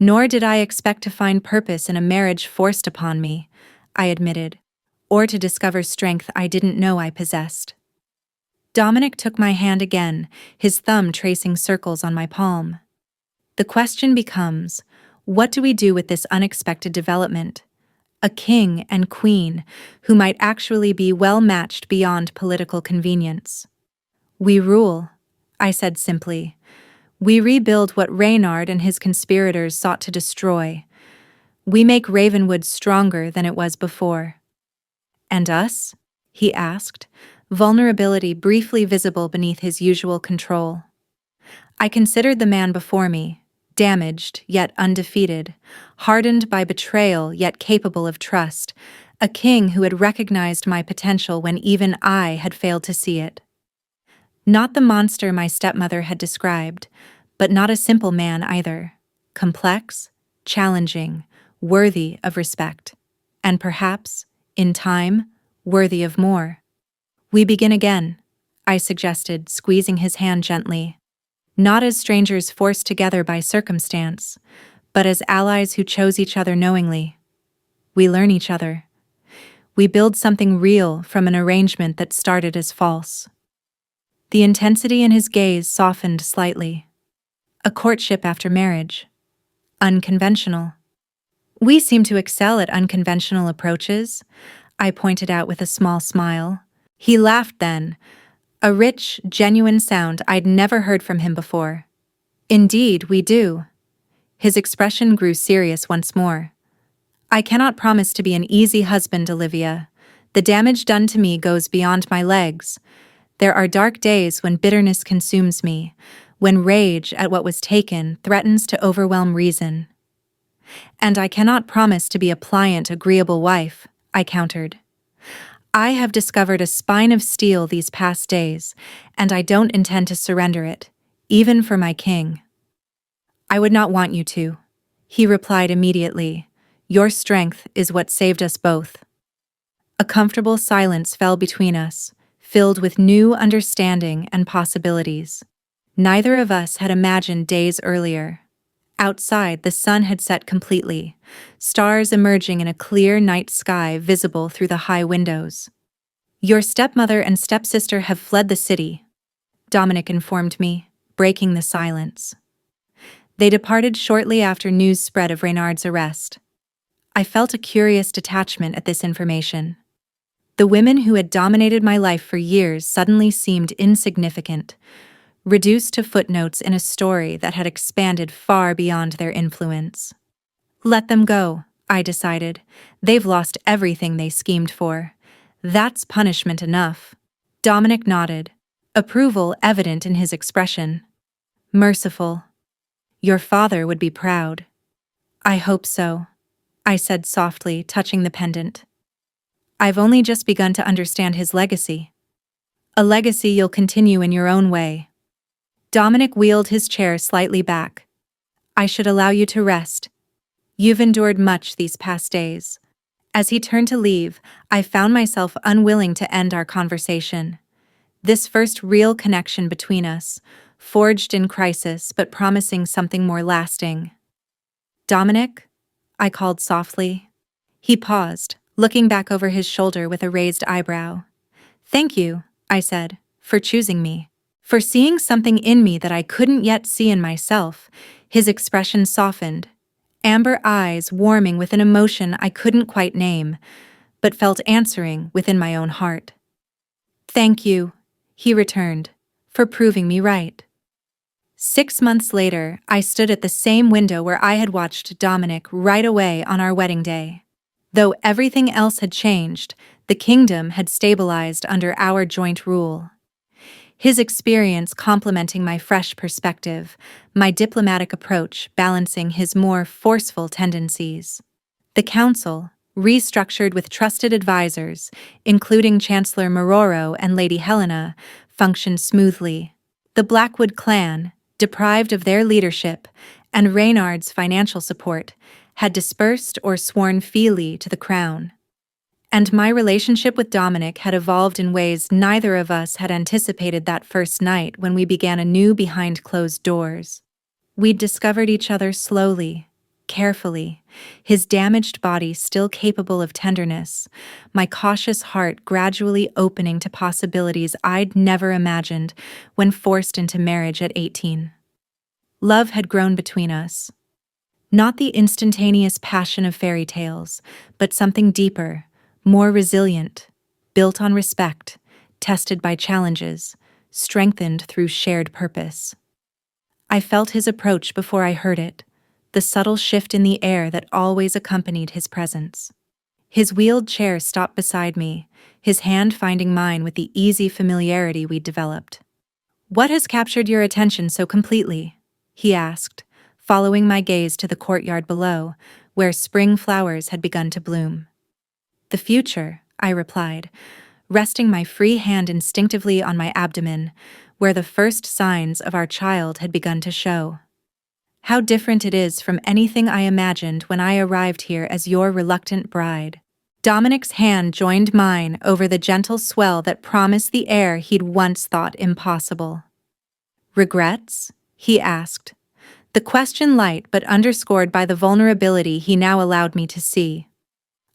Nor did I expect to find purpose in a marriage forced upon me, I admitted, or to discover strength I didn't know I possessed. Dominic took my hand again, his thumb tracing circles on my palm. The question becomes, what do we do with this unexpected development? A king and queen who might actually be well matched beyond political convenience. We rule, I said simply. We rebuild what Reynard and his conspirators sought to destroy. We make Ravenwood stronger than it was before. And us? He asked, vulnerability briefly visible beneath his usual control. I considered the man before me, damaged yet undefeated, hardened by betrayal yet capable of trust, a king who had recognized my potential when even I had failed to see it. Not the monster my stepmother had described, but not a simple man either. Complex, challenging, worthy of respect, and perhaps, in time, worthy of more. We begin again, I suggested, squeezing his hand gently. Not as strangers forced together by circumstance, but as allies who chose each other knowingly. We learn each other. We build something real from an arrangement that started as false. The intensity in his gaze softened slightly. A courtship after marriage. Unconventional. We seem to excel at unconventional approaches, I pointed out with a small smile. He laughed then, a rich, genuine sound I'd never heard from him before. Indeed, we do. His expression grew serious once more. I cannot promise to be an easy husband, Olivia. The damage done to me goes beyond my legs. There are dark days when bitterness consumes me, when rage at what was taken threatens to overwhelm reason. And I cannot promise to be a pliant, agreeable wife, I countered. I have discovered a spine of steel these past days, and I don't intend to surrender it, even for my king. I would not want you to, he replied immediately. Your strength is what saved us both. A comfortable silence fell between us, filled with new understanding and possibilities. Neither of us had imagined days earlier. Outside, the sun had set completely, stars emerging in a clear night sky visible through the high windows. Your stepmother and stepsister have fled the city, Dominic informed me, breaking the silence. They departed shortly after news spread of Reynard's arrest. I felt a curious detachment at this information. The women who had dominated my life for years suddenly seemed insignificant, reduced to footnotes in a story that had expanded far beyond their influence. Let them go, I decided. They've lost everything they schemed for. That's punishment enough. Dominic nodded, approval evident in his expression. Merciful. Your father would be proud. I hope so, I said softly, touching the pendant. I've only just begun to understand his legacy. A legacy you'll continue in your own way. Dominic wheeled his chair slightly back. I should allow you to rest. You've endured much these past days. As he turned to leave, I found myself unwilling to end our conversation. This first real connection between us, forged in crisis but promising something more lasting. Dominic? I called softly. He paused, looking back over his shoulder with a raised eyebrow. Thank you, I said, for choosing me. For seeing something in me that I couldn't yet see in myself. His expression softened, amber eyes warming with an emotion I couldn't quite name, but felt answering within my own heart. Thank you, he returned, for proving me right. 6 months later, I stood at the same window where I had watched Dominic right away on our wedding day. Though everything else had changed, the kingdom had stabilized under our joint rule. His experience complementing my fresh perspective, my diplomatic approach balancing his more forceful tendencies. The council, restructured with trusted advisors, including Chancellor Mororo and Lady Helena, functioned smoothly. The Blackwood clan, deprived of their leadership and Reynard's financial support, had dispersed or sworn fealty to the crown. And my relationship with Dominic had evolved in ways neither of us had anticipated that first night when we began anew behind closed doors. We'd discovered each other slowly, carefully, his damaged body still capable of tenderness, my cautious heart gradually opening to possibilities I'd never imagined when forced into marriage at 18. Love had grown between us. Not the instantaneous passion of fairy tales, but something deeper, more resilient, built on respect, tested by challenges, strengthened through shared purpose. I felt his approach before I heard it, the subtle shift in the air that always accompanied his presence. His wheeled chair stopped beside me, his hand finding mine with the easy familiarity we'd developed. "What has captured your attention so completely?" he asked, following my gaze to the courtyard below, where spring flowers had begun to bloom. "The future," I replied, resting my free hand instinctively on my abdomen, where the first signs of our child had begun to show. "How different it is from anything I imagined when I arrived here as your reluctant bride." Dominic's hand joined mine over the gentle swell that promised the air he'd once thought impossible. "Regrets?" he asked, the question light but underscored by the vulnerability he now allowed me to see.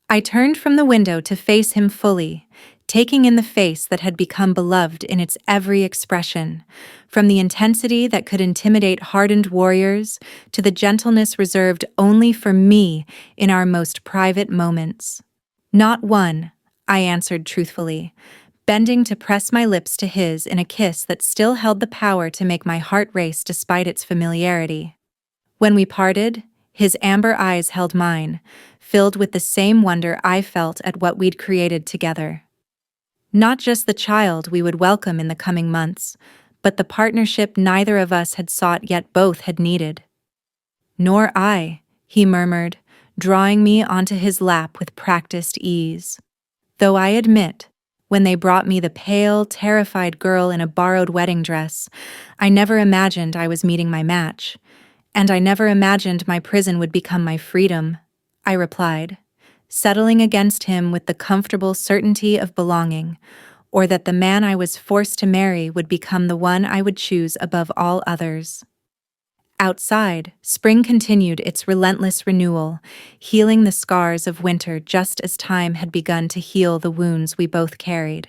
I turned from the window to face him fully, taking in the face that had become beloved in its every expression, from the intensity that could intimidate hardened warriors to the gentleness reserved only for me in our most private moments. "Not one," I answered truthfully, bending to press my lips to his in a kiss that still held the power to make my heart race despite its familiarity. When we parted, his amber eyes held mine, filled with the same wonder I felt at what we'd created together. Not just the child we would welcome in the coming months, but the partnership neither of us had sought yet both had needed. "Nor I," he murmured, drawing me onto his lap with practiced ease. Though I admit, when they brought me the pale, terrified girl in a borrowed wedding dress, I never imagined I was meeting my match, and I never imagined my prison would become my freedom, I replied, settling against him with the comfortable certainty of belonging, or that the man I was forced to marry would become the one I would choose above all others. Outside, spring continued its relentless renewal, healing the scars of winter just as time had begun to heal the wounds we both carried.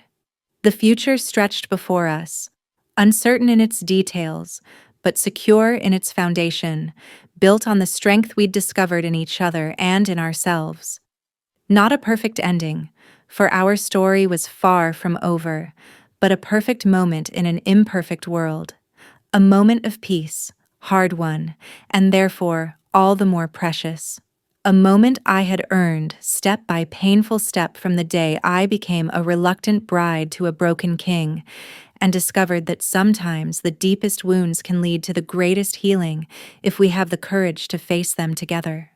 The future stretched before us, uncertain in its details, but secure in its foundation, built on the strength we'd discovered in each other and in ourselves. Not a perfect ending, for our story was far from over, but a perfect moment in an imperfect world. A moment of peace, hard won, and therefore all the more precious. A moment I had earned step by painful step from the day I became a reluctant bride to a broken king, and discovered that sometimes the deepest wounds can lead to the greatest healing if we have the courage to face them together.